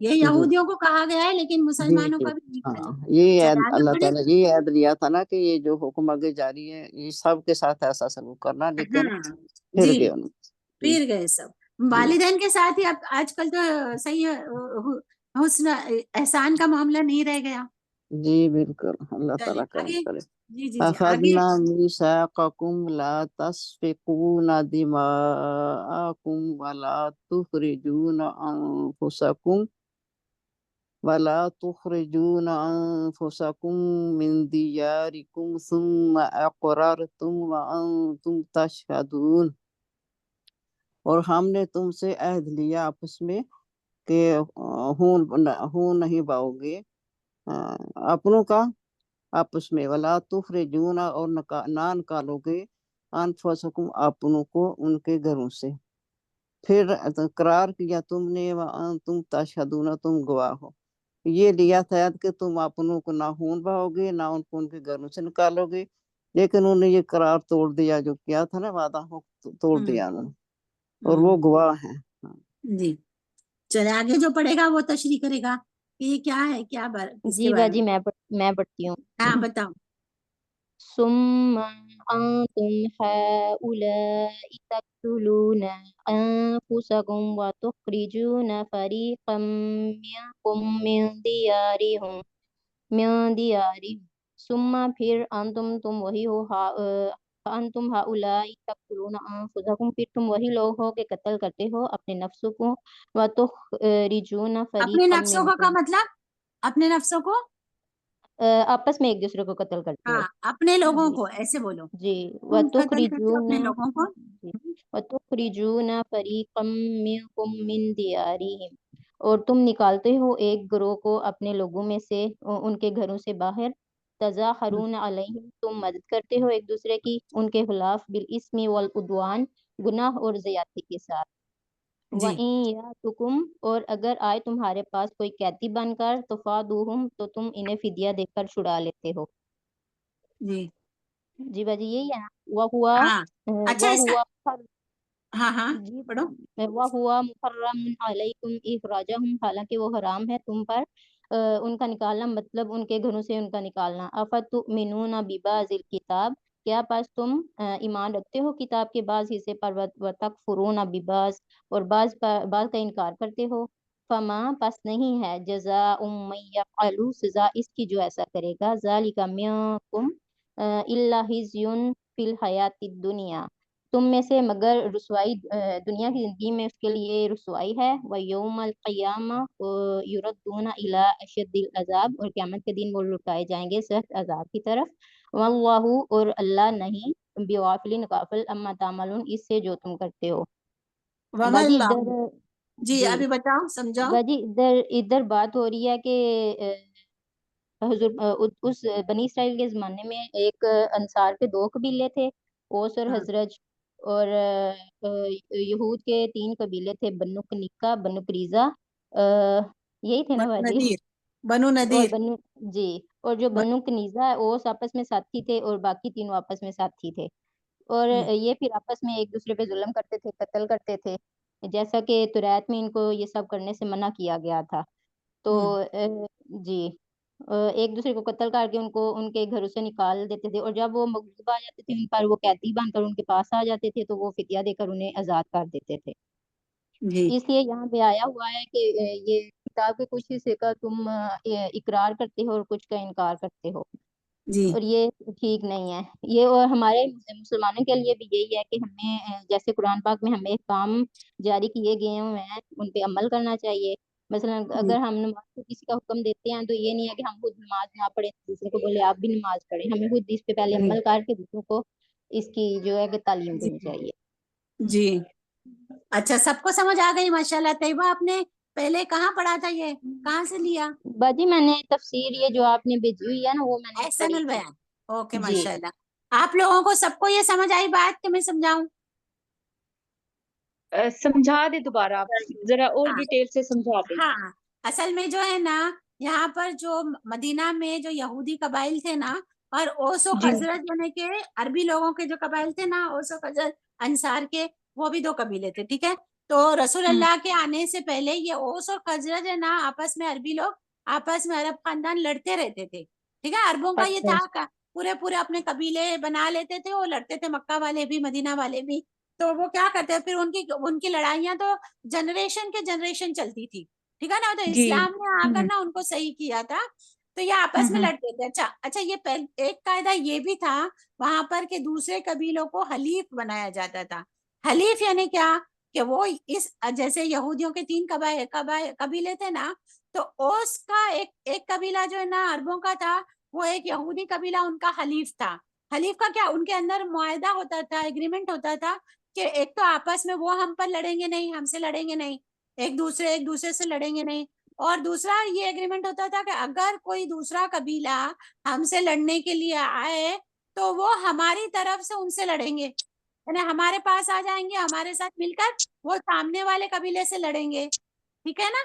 یہ یہودیوں کو کہا گیا ہے لیکن جی مسلمانوں جی کا بھی نہیں کہا ہاں جائے. یہ چلے عید آگے اللہ پڑھیں. تعالیٰ یہ عید لیا تھا نا کہ یہ جو حکم آگے جاری ہے یہ سب کے ساتھ ایسا سلوک کرنا، لیکن ہاں پھر جی گئے ان جی پیر گئے سب. جی والدین کے ساتھ ہی اب آج کل تو صحیح حسن احسان کا معاملہ نہیں رہ گیا. جی بالکل اللہ چلے تعالیٰ کرم آگے. کرے. جی جی جی آگے. أخذنا ميثاقكم لا تسفكون دماءكم ولا تخرجون أنفسكم من دياركم ثم أقررتم وأنتم تشهدون. اور ہم نے تم سے عہد لیا آپس میں کہ خون نہیں باؤ گے اپنوں کا آپس میں، ولا تخرجون اور نہ نکالو گے انفسکم اپنوں کو ان کے گھروں سے. پھر قرار کیا تم نے تم تشہدون تم گواہ ہو. یہ لیا تھا کہ تم اپنوں کو نہ خون بہاؤ گے نہ ان کو ان کے گھروں سے نکالو گے، لیکن انہوں نے یہ قرار توڑ دیا، جو کیا تھا نا وعدہ وہ توڑ دیا انہوں نے، اور وہ گواہ ہیں. جی چلے آگے جو پڑھے گا وہ تشریح کرے گا کہ یہ کیا ہے، کیا اس جی کے بارے باجی میں. میں پڑھتی ہوں. ہاں بتاؤ. ثم أنتم هؤلاء تقتلون أنفسكم وتخرجون فريقا منكم من ديارهم ثم پھر تم وہی ہو انتم هؤلاء تقتلون انفسکم پھر تم وہی لوگ ہو کہ قتل کرتے ہو اپنے نفسوں کو وتخرجون اپنے فریقا نفسوں کو کا منکم مطلب اپنے نفسوں کو آپس میں ایک دوسرے کو قتل کرتے ہو. ہاں اپنے لوگوں جی کو ایسے بولو، جی تم قتل کرتے ہو اپنے لوگوں کو. وَتُخْرِجُونَ فَرِيقًا مِّنكُم مِّن دِيَارِهِمْ اور تم نکالتے ہو ایک گروہ کو اپنے لوگوں میں سے ان کے گھروں سے باہر. تظاہرون علیہم تم مدد کرتے ہو ایک دوسرے کی ان کے خلاف بالاسم والعدوان گناہ اور زیادتی کے ساتھ. جی وَإِن يَأْتُكُمْ اور اگر آئے تمہارے پاس کوئی قیدی بن کر تو فادوہم تو تم انہیں فدیہ دے کر چھڑا لیتے ہو. جی جی باجی یہی ہے نا. وہ ہوا ہاں اچھا وہ ہوا ہاں ہاں جی پڑھو. وہ ہوا محرم علیکم اخراجہم حالانکہ وہ حرام ہے تم پر ان کا نکالنا، مطلب ان کے گھروں سے ان کا نکالنا. افتؤمنون ببعض الکتاب کیا پس تم ایمان رکھتے ہو کتاب کے بعض حصے پر وتکفرون ببعض اور بعض کا انکار کرتے ہو. فما پس نہیں ہے جزاء من یفعل سزا اس کی جو ایسا کرے گا ذالک منکم الا خزی فی الحیات الدنیا تم میں سے مگر رسوائی دنیا کی زندگی میں اس کے لیے رسوائی ہے. وَيَوْمَ الْقِيَامَةِ يُرَدُّونَ إِلَىٰ أَشَدِّ الْعَذَابِ اور قیامت کے دن وہ لٹائے جائیں گے سخت عذاب کی طرف. وَاللَّهُ اور اللہ نہیں بِغَافِلٍ غافل عَمَّا تَعْمَلُونَ اس سے جو تم کرتے ہو. باجی اللہ ادھر جی جی ابھی بتاؤ سمجھاؤ. باجی ادھر بات ہو رہی ہے کہ حضور اس بنی اسرائیل کے زمانے میں ایک انصار کے 2 قبیلے تھے، اوس اور ہاں حزرج، اور یہود کے 3 قبیلے تھے، بنو کنیکا، بنو قریظہ، یہی تھے نا باجی. بنو اور نذیر. جی اور جو بنو کنیزہ ہے اوس آپس میں ساتھی تھے اور باقی تینوں آپس میں ساتھی تھے. اور یہ پھر آپس میں ایک دوسرے پہ ظلم کرتے تھے، قتل کرتے تھے، جیسا کہ توریت میں ان کو یہ سب کرنے سے منع کیا گیا تھا. تو جی ایک دوسرے کو قتل کر کے ان کو ان کے گھروں سے نکال دیتے تھے، اور جب وہ مغلوب آ جاتے تھے ان پر وہ قیدی بن کر ان کے پاس آ جاتے تھے تو وہ فدیہ دے کر انہیں آزاد کر دیتے تھے. جی اس لیے یہاں پہ آیا ہوا ہے کہ یہ کتاب کے کچھ حصے کا تم اقرار کرتے ہو اور کچھ کا انکار کرتے ہو، جی اور یہ ٹھیک نہیں ہے. یہ اور ہمارے مسلمانوں کے لیے بھی یہی ہے کہ ہمیں جیسے قرآن پاک میں ہمیں کام جاری کیے گئے ہوئے ہیں ان پہ عمل کرنا چاہیے. مثلا اگر ہم نماز کو کسی کا حکم دیتے ہیں تو یہ نہیں ہے کہ ہم خود نماز نہ پڑھیں دوسرے کو بولے آپ بھی نماز پڑھیں، ہمیں خود اس پہ پہلے عمل کر کے دوسروں کو اس کی جو ہے کہ تعلیم جی دینی چاہیے. جی اچھا سب کو سمجھ آ گئی ماشاءاللہ. طیبہ آپ نے پہلے کہاں پڑھا تھا، یہ کہاں سے لیا؟ باجی میں نے تفسیر یہ جو آپ نے بھیجی ہوئی ہے نا وہ میں نے احسن پڑھی تھی. البیان. اوکے جی ماشاءاللہ. آپ لوگوں کو سب کو یہ سمجھ آئی بات کہ میں سمجھاؤں؟ سمجھا دے دوبارہ، آپ ذرا اور ہاں ڈیٹیل سے سمجھا دیں. ہاں اصل میں جو ہے نا یہاں پر جو مدینہ میں جو یہودی قبائل تھے نا اور اوس و جی خزرج یعنی کہ عربی لوگوں کے جو قبائل تھے نا اوس و خزرج انصار کے، وہ بھی 2 قبیلے تھے، ٹھیک ہے. تو رسول اللہ کے آنے سے پہلے یہ اوس اور خزرج ہے نا آپس میں عربی لوگ آپس میں عرب خاندان لڑتے رہتے تھے. ٹھیک ہے, عربوں کا یہ اچھا تھا پورے اپنے قبیلے بنا لیتے تھے, وہ لڑتے تھے, مکہ والے بھی مدینہ والے بھی. تو وہ کیا کرتے, پھر ان کی لڑائیاں تو جنریشن کے جنریشن چلتی تھی. ٹھیک ہے نا, تو جی اسلام نے آ کر نا ان کو صحیح کیا تھا. تو یہ آپس میں لڑتے تھے. اچھا یہ ایک قاعدہ یہ بھی تھا وہاں پر کہ دوسرے قبیلوں کو حلیف بنایا جاتا تھا. حلیف یعنی کیا کہ وہ اس جیسے یہودیوں کے 3 قبیلے تھے نا, تو اوس کا ایک قبیلہ جو ہے نا عربوں کا تھا, وہ ایک یہودی قبیلہ ان کا حلیف تھا. حلیف کا کیا, ان کے اندر معاہدہ ہوتا تھا, ایگریمنٹ ہوتا تھا کہ ایک تو آپس میں وہ ہم پر لڑیں گے نہیں, ہم سے لڑیں گے نہیں, ایک دوسرے سے لڑیں گے نہیں. اور دوسرا یہ ایگریمنٹ ہوتا تھا کہ اگر کوئی دوسرا قبیلہ ہم سے لڑنے کے لیے آئے تو وہ ہماری طرف سے ان سے لڑیں گے, یعنی ہمارے پاس آ جائیں گے, ہمارے ساتھ مل کر وہ سامنے والے قبیلے سے لڑیں گے. ٹھیک ہے نا,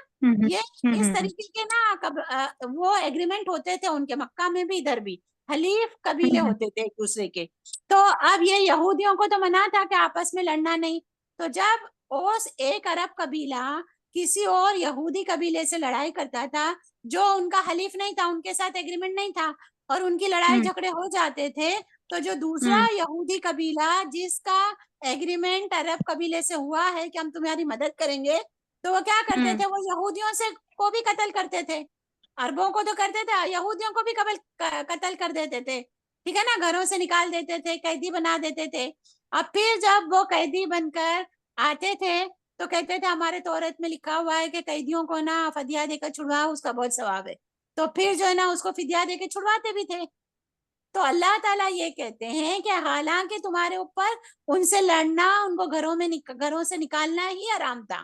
یہ اس طریقے کے نا وہ ایگریمنٹ ہوتے تھے ان کے, مکہ میں بھی ادھر بھی حلیف قبیلے ہوتے تھے ایک دوسرے کے. تو اب یہ یہودیوں کو تو منع تھا کہ آپس میں لڑنا نہیں. تو جب اوس ایک عرب قبیلہ کسی اور یہودی قبیلے سے لڑائی کرتا تھا جو ان کا حلیف نہیں تھا, ان کے ساتھ ایگریمنٹ نہیں تھا, اور ان کی لڑائی جھگڑے ہو جاتے تھے, تو جو دوسرا یہودی قبیلہ جس کا ایگریمنٹ عرب قبیلے سے ہوا ہے کہ ہم تمہاری مدد کریں گے, تو وہ کیا کرتے تھے, وہ یہودیوں سے کو بھی قتل کرتے تھے. عربوں کو تو کرتے تھے, یہودیوں کو بھی قتل کر دیتے تھے. ٹھیک ہے نا, گھروں سے نکال دیتے تھے, قیدی بنا دیتے تھے. اب پھر جب وہ قیدی بن کر آتے تھے تو کہتے تھے ہمارے تورات میں لکھا ہوا ہے کہ قیدیوں کو نا فدیہ دے کر چھڑوا, اس کا بہت ثواب ہے. تو پھر جو ہے نا اس کو فدیہ دے کے چھڑواتے بھی تھے. تو اللہ تعالیٰ یہ کہتے ہیں کہ حالانکہ تمہارے اوپر ان سے لڑنا, ان کو گھروں سے نکالنا ہی حرام تھا.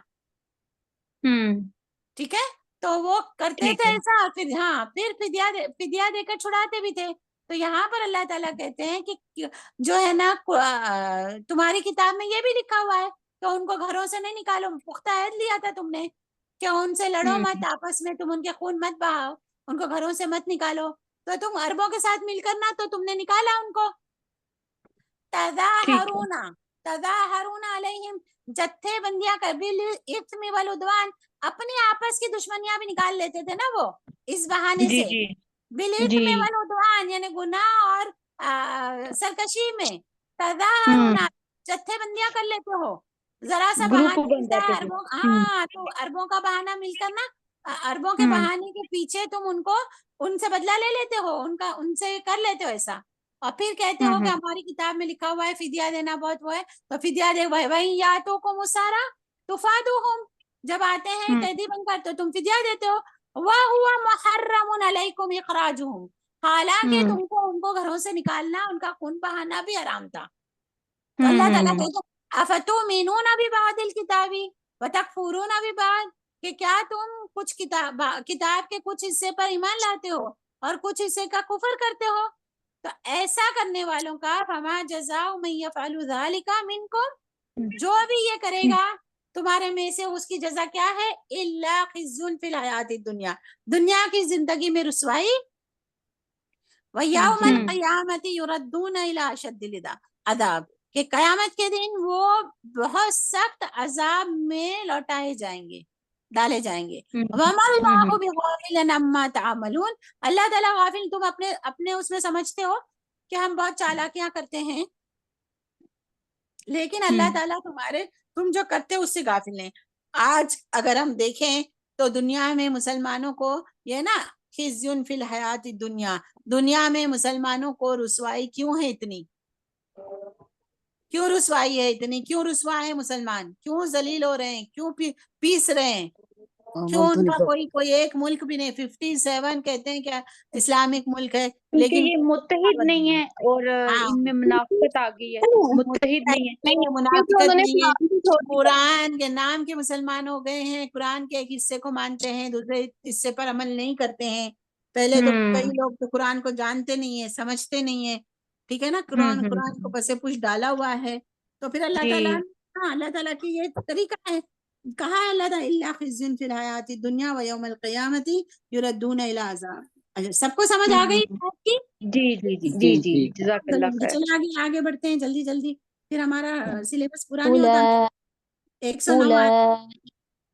ٹھیک ہے, تو وہ کرتے تھے ایسا, پھر فدیہ دے کر چھڑاتے بھی تھے. تو یہاں پر اللہ تعالیٰ کہتے ہیں کہ جو ہے نا تمہاری کتاب میں یہ بھی لکھا ہوا ہے کہ ان کو گھروں سے نہیں نکالو, پختہ عہد لیا تھا تم نے کہ ان سے لڑو مت, آپس میں تم ان کے خون مت بہاؤ, ان کو گھروں سے مت نکالو. تو تم عربوں کے ساتھ مل کر نا تو تم نے نکالا ان کو. تظاہرون علیہم, جتھے بندیاں کر بالاثم والعدوان, اپنے آپس کی دشمنیاں بھی نکال لیتے تھے نا وہ اس بہانے سے. بالاثم والعدوان یعنی گناہ اور سرکشی میں. تظاہرون, جتھے بندیاں کر لیتے ہو, ذرا سا بہانہ ملتا ہے عربوں, تو عربوں کا بہانہ مل کر نا, عربوں کے بہانے کے پیچھے تم ان سے بدلہ لے لیتے ہو, ان سے کر لیتے ہو ایسا. اور پھر کہتے ہو کہ ہماری کتاب میں لکھا ہوا ہے فدیہ دینا بہت وہ ہے, تو فدیہ دے وہیں یا تو کو مسارا تفادوہم, جب آتے ہیں قیدی بن کر تو تم فدیہ دیتے ہو. وَهُوَ مُحَرَّمٌ عَلَيْكُمْ إِخْرَاجُهُمْ, حالانکہ تم کو ان کو گھروں سے نکالنا, ان کا خون بہانا بھی حرام تھا. تو اللہ تعالیٰ کہتے ہیں اَفَتُؤْمِنُونَ بِبَعْضِ الْكِتَابِ وَتَكْفُرُونَ بِبَعْضٍ, کہ کیا تم کچھ کتاب کے کچھ حصے پر ایمان لاتے ہو اور کچھ حصے کا کفر کرتے ہو. تو ایسا کرنے والوں کا فما جزاء من یفعل ذلک منکم, جو بھی یہ کرے گا تمہارے میں سے, اس کی جزا کیا ہے, الا خزی فی الحیات الدنیا, دنیا کی زندگی میں رسوائی, ویوم القیامت یردون الی اشد العذاب, کہ قیامت کے دن وہ بہت سخت عذاب میں لوٹائے جائیں گے, ڈالے جائیں گے. وَمَا اللَّهُ بِغَافِلٍ عَمَّا تَعْمَلُونَ, اللہ تعالیٰ غافل, تم اپنے اس میں سمجھتے ہو کہ ہم بہت چالاکیاں کرتے ہیں, لیکن اللہ تعالیٰ تم جو کرتے ہو اس سے غافل ہیں. آج اگر ہم دیکھیں تو دنیا میں مسلمانوں کو یہ نا خزی فی الحیات الدنیا, دنیا میں مسلمانوں کو رسوائی کیوں ہے اتنی, کیوں رسوائی ہے اتنی, کیوں رسوا ہے مسلمان, کیوں ذلیل ہو رہے ہیں, کیوں پیس رہے ہیں, کیوں ان کا کوئی ایک ملک بھی نہیں. 57 کہتے ہیں کیا اسلامک ملک ہے, لیکن یہ متحد نہیں ہے, اور ان میں منافقت آ گئی ہے, متحد نہیں ہے, منافقت نہیں ہے. قرآن کے نام کے مسلمان ہو گئے ہیں, قرآن کے ایک حصے کو مانتے ہیں, دوسرے حصے پر عمل نہیں کرتے ہیں. پہلے تو کئی لوگ تو قرآن کو جانتے نہیں ہیں, سمجھتے نہیں ہیں. ٹھیک ہے نا, قرآن کو پسے پوچھ ڈالا ہوا ہے. تو پھر اللہ تعالیٰ کی یہ طریقہ ہے, کہا ہے اللہ تعالیٰ الا خزی فی الحیات الدنیا ویوم القیامت یردون الی عذاب. اچھا, سب کو سمجھ آ گئی آپ کی؟ جی جزاک اللہ خیر. چلیں آگے بڑھتے ہیں جلدی, پھر ہمارا سلیبس پورا نہیں ہوتا. 109 أولئك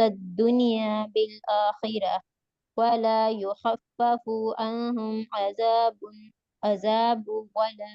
الدنيا بالآخرة ولا يخفف عنهم عذاب ولا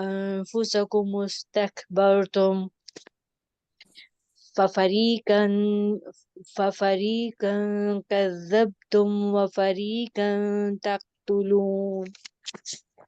أنفسكم استكبرتم ففريقا كذبتم وفريقا تقتلون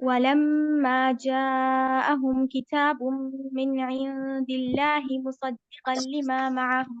ولما جاءهم كتاب من عند الله مصدقا لما معهم,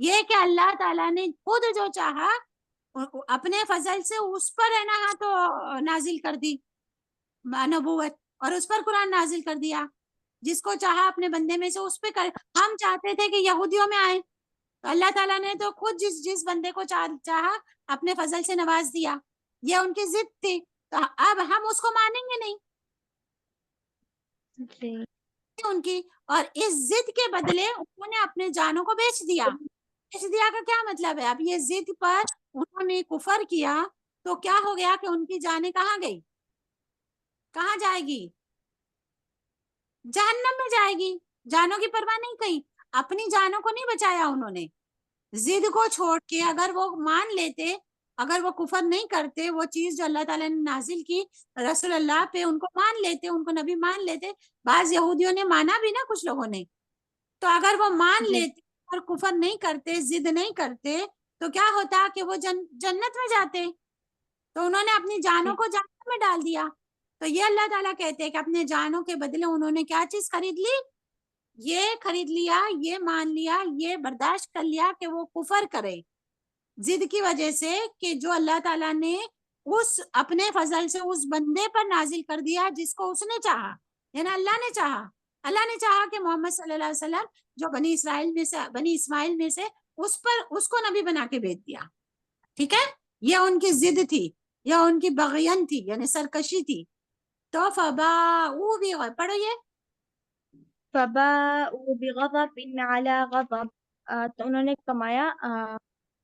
یہ کہ اللہ تعالیٰ نے خود جو چاہا اپنے فضل سے اس پر ہے نا تو نازل کر دی نبوت، اور اس پر قرآن نازل کر دیا، جس کو چاہا اپنے بندے میں سے اس پہ کر. ہم چاہتے تھے کہ یہودیوں میں آئے، تو اللہ تعالیٰ نے تو خود جس بندے کو چاہا اپنے فضل سے نواز دیا. یہ ان کی ضد تھی، تو اب ہم اس کو مانیں گے نہیں ان کی. اور اس ضد کے بدلے انہوں نے اپنے جانوں کو بیچ دیا. بیچ دیا کا کیا مطلب ہے؟ اب یہ ضد پر انہوں نے کفر کیا تو کیا ہو گیا کہ ان کی جانیں کہاں گئی؟ کہاں جائے گی؟ جہنم میں جائے گی. جانوں کی پرواہ نہیں کی، اپنی جانوں کو نہیں بچایا انہوں نے. ضد کو چھوڑ کے اگر وہ مان لیتے، اگر وہ کفر نہیں کرتے، وہ چیز جو اللہ تعالیٰ نے نازل کی رسول اللہ پہ، ان کو مان لیتے، ان کو نبی مان لیتے. بعض یہودیوں نے مانا بھی نا، کچھ لوگوں نے. تو اگر وہ مان لیتے اور کفر نہیں کرتے، ضد نہیں کرتے، تو کیا ہوتا کہ وہ جنت میں جاتے. تو انہوں نے اپنی جانوں کو جہنم میں ڈال دیا. تو یہ اللہ تعالیٰ کہتے ہیں کہ اپنے جانوں کے بدلے انہوں نے کیا چیز خرید لی؟ یہ خرید لیا، یہ مان لیا، یہ برداشت کر لیا کہ وہ کفر کرے ضد کی وجہ سے، کہ جو اللہ تعالیٰ نے اس اپنے فضل سے اس بندے پر نازل کر دیا جس کو اس نے چاہا. یعنی اللہ نے چاہا، اللہ نے چاہا کہ محمد صلی اللہ علیہ وسلم جو بنی اسماعیل میں سے اس کو نبی بنا کے بھیج دیا. ٹھیک ہے، یہ ان کی ضد تھی، یا ان کی بغین تھی، یعنی سرکشی تھی. تو فباؤ بھی پڑھو یہ فباؤوا بغضب على غضب، تو انہوں نے کمایا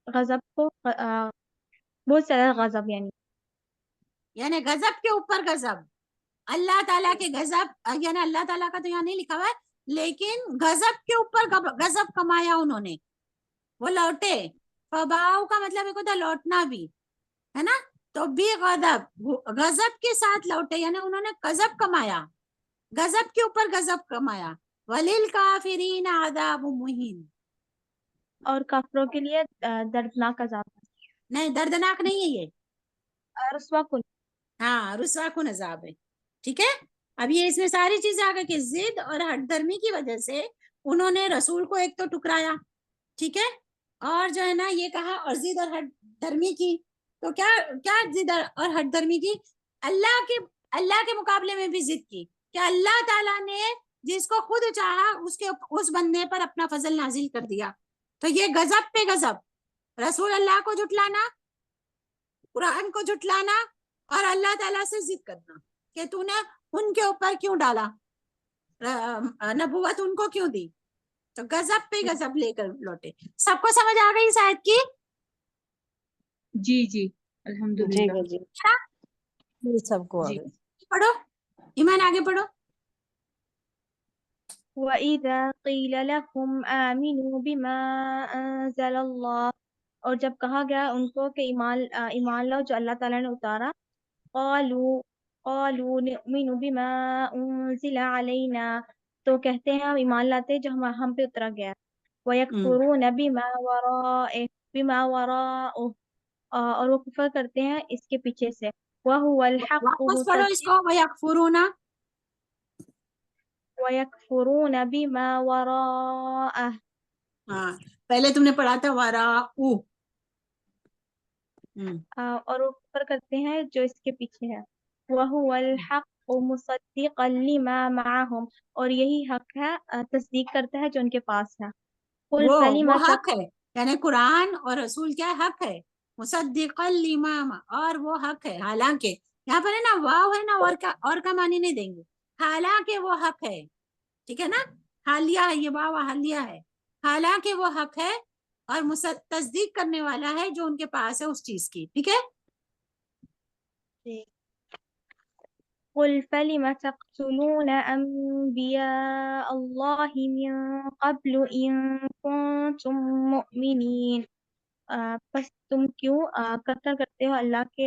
غضب کو، بہت زیادہ غضب، یعنی غضب کے اوپر غضب. اللہ تعالیٰ کے غضب، یعنی اللہ تعالیٰ کا تو یہاں نہیں لکھا ہوا ہے، لیکن غضب کے اوپر غضب کمایا انہوں نے. وہ لوٹے. فباؤ کا مطلب ایک ہوتا ہے لوٹنا بھی، ہے نا. تو بھی غضب کے ساتھ لوٹے، یعنی انہوں نے غضب کمایا، غضب کے اوپر غضب کمایا. وَلِلْكَافِرِينَ عَذَابٌ مُهِينٌ، اور کافروں کے لیے دردناک عذاب ہے. نہیں دردناک نہیں ہے یہ، رسوا کن. ہاں رسوا کن عذاب ہے. ٹھیک ہے. اب یہ اس میں ساری چیزیں آ گئی کہ ضد اور ہٹ درمی کی وجہ سے انہوں نے رسول کو ایک تو ٹکرایا، ٹھیک ہے، اور جو ہے نا یہ کہا، اور ضد اور ہٹ درمی کی. تو کیا ضد اور ہٹ درمی کی؟ اللہ کے مقابلے میں بھی ضد کی کہ اللہ تعالیٰ نے جس کو خود چاہا اس بندے پر اپنا فضل نازل کر دیا. تو یہ غضب پہ غضب، رسول اللہ کو جھٹلانا، قرآن کو جھٹلانا، اور اللہ تعالیٰ سے ضد کرنا کہ تو نے ان کے اوپر کیوں ڈالا نبوت، ان کو کیوں دی. تو غضب پہ غضب لے کر لوٹے. سب کو سمجھ آ گئی اس آیت کی؟ جی الحمدللہ. سب کو آ گئی. پڑھو ایمان، آگے پڑھو. وَإِذَا قِيلَ لَهُمْ آمِنُوا بِمَا أَنزَلَ اللَّهُ، اور جب کہا گیا ان کو کہ ایمان لاؤ جو اللہ تعالیٰ نے اتارا، قالوا نؤمن بما انزل علینا، تو کہتے ہیں ہم ایمان لاتے ہیں جو ہم پہ اترا گیا. وَيَكْفُرُونَ بما وراءه، اور وہ کفر کرتے ہیں اس کے پیچھے سے. وَهُوَ الْحَقُّ واپس پڑھو اس کو. وَيَكْفُرُونَ بِمَا وَرَاءَهُ، ہاں پہلے تم نے پڑھا تھا وراء، اور وہ کفر کرتے ہیں جو اس کے پیچھے ہے. وَهُوَ الْحَقُّ مُصَدِّقًا لِمَا مَعَهُمْ، اور یہی حق ہے، تصدیق کرتا ہے جو ان کے پاس ہے. قُلْ وہ حق ہے، یعنی قرآن اور رسول کیا حق ہے، مصدقا لما، اور وہ حق ہے. حالانکہ یہاں پر ہے نا واو ہے نا، اور کا معنی نہیں دیں گے. حالانکہ وہ حق ہے، ٹھیک ہے نا، حالیہ ہے یہ واو، حالیہ ہے. حالانکہ وہ حق ہے اور تصدیق کرنے والا ہے جو ان کے پاس ہے اس چیز کی. ٹھیک ہے. قُلْ فَلِمَ تَقْتُلُونَ أَنْبِيَاءَ اللَّهِ مِنْ قَبْلُ إِنْ كُنْتُمْ مُؤْمِنِينَ، پس تم کیوں قتل کرتے ہو اللہ کے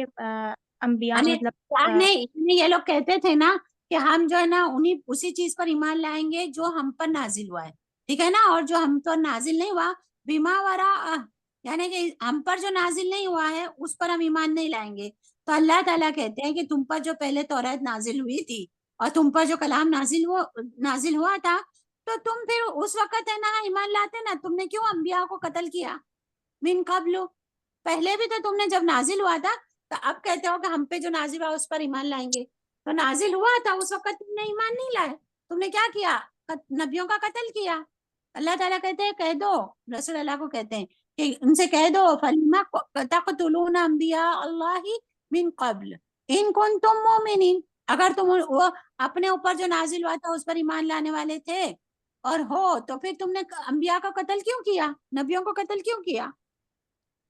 انبیاء، مطلب نہیں یہ لوگ کہتے تھے نا کہ ہم جو ہے نا اسی چیز پر ایمان لائیں گے جو ہم پر نازل ہوا ہے، ٹھیک ہے نا، اور جو ہم پر نازل نہیں ہوا بما وراء، یعنی کہ ہم پر جو نازل نہیں ہوا ہے اس پر ہم ایمان نہیں لائیں گے. تو اللہ تعالیٰ کہتے ہیں کہ تم پر جو پہلے توریت نازل ہوئی تھی اور تم پر جو کلام نازل ہوا تھا، تو تم پھر اس وقت ہے نا ایمان لاتے نا، تم نے کیوں انبیاء کو قتل کیا؟ من قبل، پہلے بھی تو تم نے جب نازل ہوا تھا، تو اب کہتے ہو کہ ہم پہ جو نازل ہوا اس پر ایمان لائیں گے، تو نازل ہوا تھا اس وقت تم نے ایمان نہیں لائے، تم نے کیا کیا؟ نبیوں کا قتل کیا۔ اللہ تعالیٰ کہتے ہیں کہہ دو، رسول اللہ کو کہتے ہیں کہ ان سے کہہ دو فَلِمَ تَقْتُلُونَ أَنبِيَاءَ اللَّهِ مِن قبل إِن كُنتُم مُؤْمِنِينَ، اگر تم وہ اپنے اوپر جو نازل ہوا تھا اس پر ایمان لانے والے تھے اور ہو، تو پھر تم نے انبیاء کا قتل کیوں کیا؟ نبیوں کو قتل کیوں کیا؟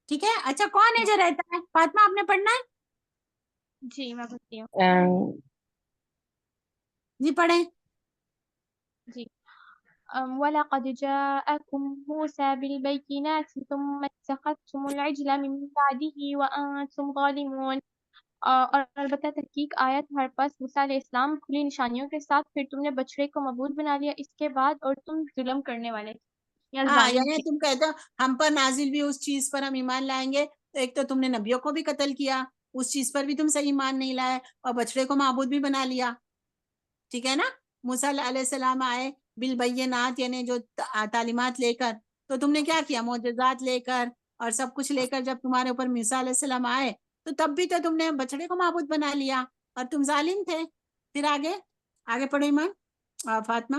ٹھیک ہے، اچھا کون ہے جو رہتا ہے؟ فاطمہ آپ نے پڑھنا ہے؟ جی میں پڑھتی ہوں۔ جی پڑھیں۔ جی وَلَقَدْ جَاءَكُمْ مُوسَى بِالْبَيِّنَاتِ ثُمَّ اتَّخَذْتُمُ الْعِجْلَ مِن بَعْدِهِ وَأَنْتُمْ ظَالِمُونَ، اور البتہ تحقیق آیا تمہارے پاس موسیٰ علیہ السلام کھلی نشانیوں کے ساتھ، پھر تم نے بچڑے کو معبود بنا لیا اس کے بعد، اور تم ظلم کرنے والے یا ہاں، ظالم یعنی تھے۔ تم کہتے ہو ہم پر نازل بھی اس چیز پر ہم ایمان لائیں گے، تو ایک تو تم نے نبیوں کو بھی قتل کیا، اس چیز پر بھی تم صحیح ایمان نہیں لائے، اور بچڑے کو معبود بھی بنا لیا، ٹھیک ہے نا؟ موسیٰ علیہ السلام آئے بالبینات، یعنی جو تعلیمات لے کر، تو تم نے کیا کیا؟ معجزات لے کر اور سب کچھ لے کر جب تمہارے اوپر موسیٰ علیہ السلام آئے تو تب بھی تو تم نے بچڑے کو معبود بنا لیا اور تم ظالم تھے۔ پھر آگے پڑھو ایمان فاطمہ۔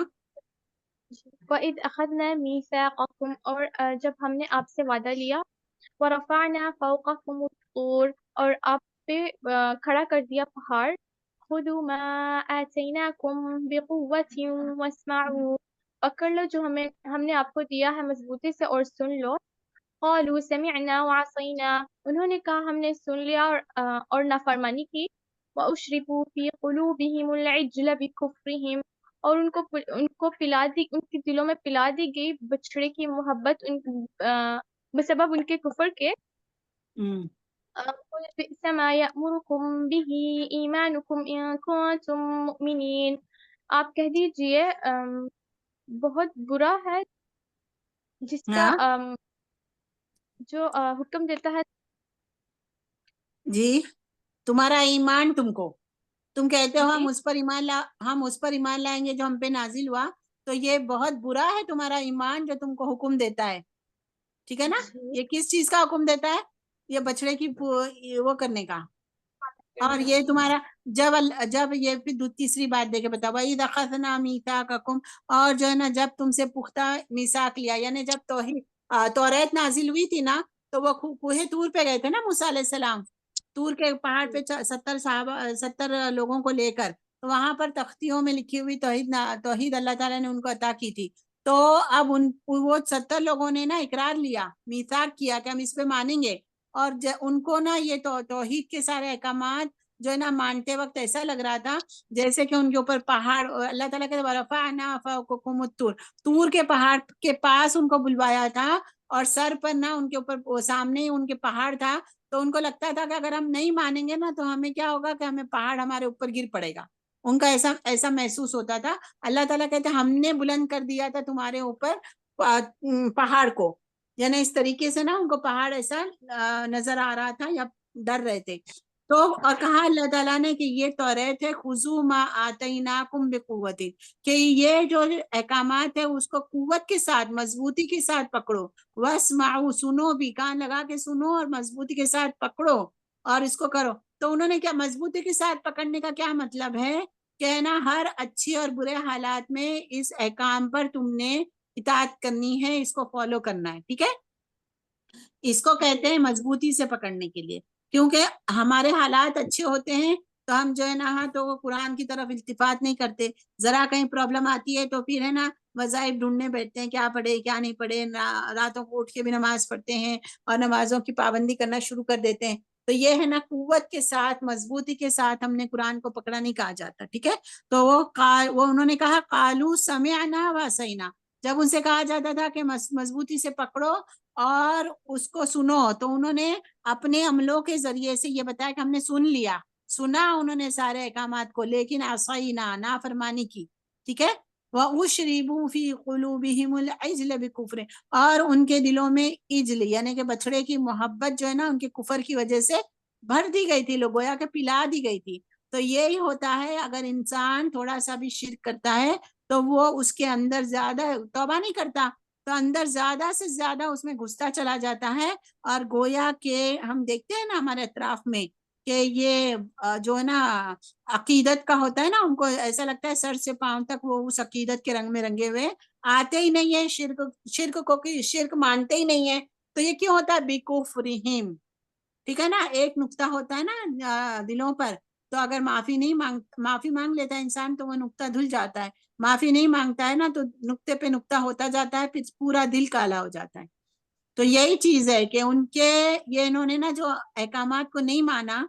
وَإِذْ أَخَذْنَا مِيثَاقَكُمْ، اور جب ہم نے آپ سے وعدہ لیا، وَرَفَعْنَا فَوْقَكُمُ الطُّورَ، اور آپ پہ کھڑا کر دیا پہاڑ، خُذُوا مَا آتَيْنَاكُمْ بِقُوَّةٍ وَاسْمَعُوا، پکڑ لو جو ہم نے آپ کو دیا ہے مضبوطی سے اور سن لو۔ قَالُوا سَمِعْنَا وَعَصَيْنَا، انہوں نے کہا ہم نے سن لیا اور نافرمانی کی۔ وَأُشْرِبُوا فِي قُلُوبِهِمُ الْعِجْلَ بِكُفْرِهِمْ، اور ان کو پلا دی، ان کے دلوں میں پلا دی گئی بچڑے کی محبت بسبب ان کے کفر کے۔ قُلْ بِئْسَ مَا يَأْمُرُكُمْ بِهِ إِيمَانُكُمْ إِن كُنتُم مُؤْمِنِينَ، آپ کہہ دیجئے بہت برا ہے جس کا جو حکم دیتا ہے۔ جی، تمہارا ایمان تم کہتے ہو جی ہم اس پر ایمان لائیں گے جو ہم پہ نازل ہوا، تو یہ بہت برا ہے تمہارا ایمان جو تم کو حکم دیتا ہے، ٹھیک ہے نا؟ یہ کس چیز کا حکم دیتا ہے؟ یہ بچڑے کی وہ کرنے کا، اور یہ تمہارا جب یہ پھر تیسری بات دے کے بتاؤ، وَإِذْ أَخَذْنَا مِيثَاقَكُمْ، اور جو ہے نا جب تم سے پختہ میثاق لیا، یعنی جب توریت نازل ہوئی تھی نا، تو وہ کوہ طور پہ گئے تھے نا موسیٰ علیہ السلام، طور کے پہاڑ پہ 70 لوگوں کو لے کر، تو وہاں پر تختیوں میں لکھی ہوئی توحید اللہ تعالیٰ نے ان کو عطا کی تھی، تو اب وہ 70 لوگوں نے نا اقرار لیا، میثاق کیا کہ ہم اس پہ مانیں گے، اور ان کو نا یہ توحید کے سارے احکامات جو ہے نا مانتے وقت ایسا لگ رہا تھا جیسے کہ ان کے اوپر پہاڑ، اللہ تعالیٰ کے وَرَفَعْنَا فَوْقَكُمُ الطُّورَ، طور کے پہاڑ کے پاس ان کو بلوایا تھا، اور سر پر نا ان کے اوپر سامنے ان کے پہاڑ تھا، تو ان کو لگتا تھا کہ اگر ہم نہیں مانیں گے نا تو ہمیں کیا ہوگا کہ ہمیں پہاڑ ہمارے اوپر گر پڑے گا، ان کا ایسا محسوس ہوتا تھا۔ اللہ تعالیٰ کہتے ہیں ہم نے بلند کر دیا تھا تمہارے اوپر پہاڑ کو، یعنی اس طریقے سے نا ان کو پہاڑ ایسا نظر آ رہا تھا یا ڈر رہے تھے، تو اور کہا اللہ تعالیٰ نے کہ یہ توریت ہے، خُذُوا مَا آتَيْنَاكُمْ بِقُوَّةٍ، کہ یہ جو احکامات ہے اس کو قوت کے ساتھ، مضبوطی کے ساتھ پکڑو، وَاسْمَعُوا، سنو بھی، کان لگا کے سنو اور مضبوطی کے ساتھ پکڑو اور اس کو کرو۔ تو انہوں نے کیا مضبوطی کے ساتھ پکڑنے کا کیا مطلب ہے کہ نا ہر اچھی اور برے حالات میں اس احکام پر تم نے اطاعت کرنی ہے، اس کو فالو کرنا ہے، ٹھیک ہے؟ اس کو کہتے ہیں مضبوطی سے پکڑنے کے لیے، کیونکہ ہمارے حالات اچھے ہوتے ہیں تو ہم جو ہے نا تو قرآن کی طرف التفات نہیں کرتے، ذرا کہیں پرابلم آتی ہے تو پھر ہے نا وظائف ڈھونڈنے بیٹھتے ہیں، کیا پڑھے کیا نہیں پڑھے، راتوں کو اٹھ کے بھی نماز پڑھتے ہیں اور نمازوں کی پابندی کرنا شروع کر دیتے ہیں، تو یہ ہے نا قوت کے ساتھ، مضبوطی کے ساتھ ہم نے قرآن کو پکڑا نہیں کہا جاتا، ٹھیک ہے؟ تو وہ انہوں نے کہا قالوا سمعنا وعصینا، جب ان سے کہا جاتا تھا کہ مضبوطی سے پکڑو اور اس کو سنو، تو انہوں نے اپنے عملوں کے ذریعے سے یہ بتایا کہ ہم نے سنا انہوں نے سارے احکامات کو، لیکن عصینا، نافرمانی کی، ٹھیک ہے؟ وَأُشْرِبُوا فِي قُلُوبِهِمُ الْعِجْلَ بِكُفْرٍ، اور ان کے دلوں میں عجل یعنی کہ بچڑے کی محبت جو ہے نا ان کے کفر کی وجہ سے بھر دی گئی تھی، لوگ گویا کہ پلا دی گئی تھی۔ تو یہی ہوتا ہے اگر انسان تھوڑا سا بھی شرک کرتا ہے تو وہ اس کے اندر زیادہ توبہ نہیں کرتا، تو اندر زیادہ سے زیادہ اس میں گھستا چلا جاتا ہے، اور گویا کہ ہم دیکھتے ہیں نا ہمارے اطراف میں کہ یہ جو ہے نا عقیدت کا ہوتا ہے نا، ان کو ایسا لگتا ہے سر سے پاؤں تک وہ اس عقیدت کے رنگ میں رنگے ہوئے آتے ہی نہیں ہے، شرک مانتے ہی نہیں ہے. تو یہ کیوں ہوتا ہے؟ بِکُفْرِہِم. ٹھیک ہے نا، ایک نقطہ ہوتا ہے نا دلوں پر، تو اگر معافی مانگ لیتا ہے انسان تو وہ نقطہ دھل جاتا ہے، معافی نہیں مانگتا ہے نا تو نقطے پہ نقطہ ہوتا جاتا ہے، پھر پورا دل کالا ہو جاتا ہے. تو یہی چیز ہے کہ انہوں نے نا جو احکامات کو نہیں مانا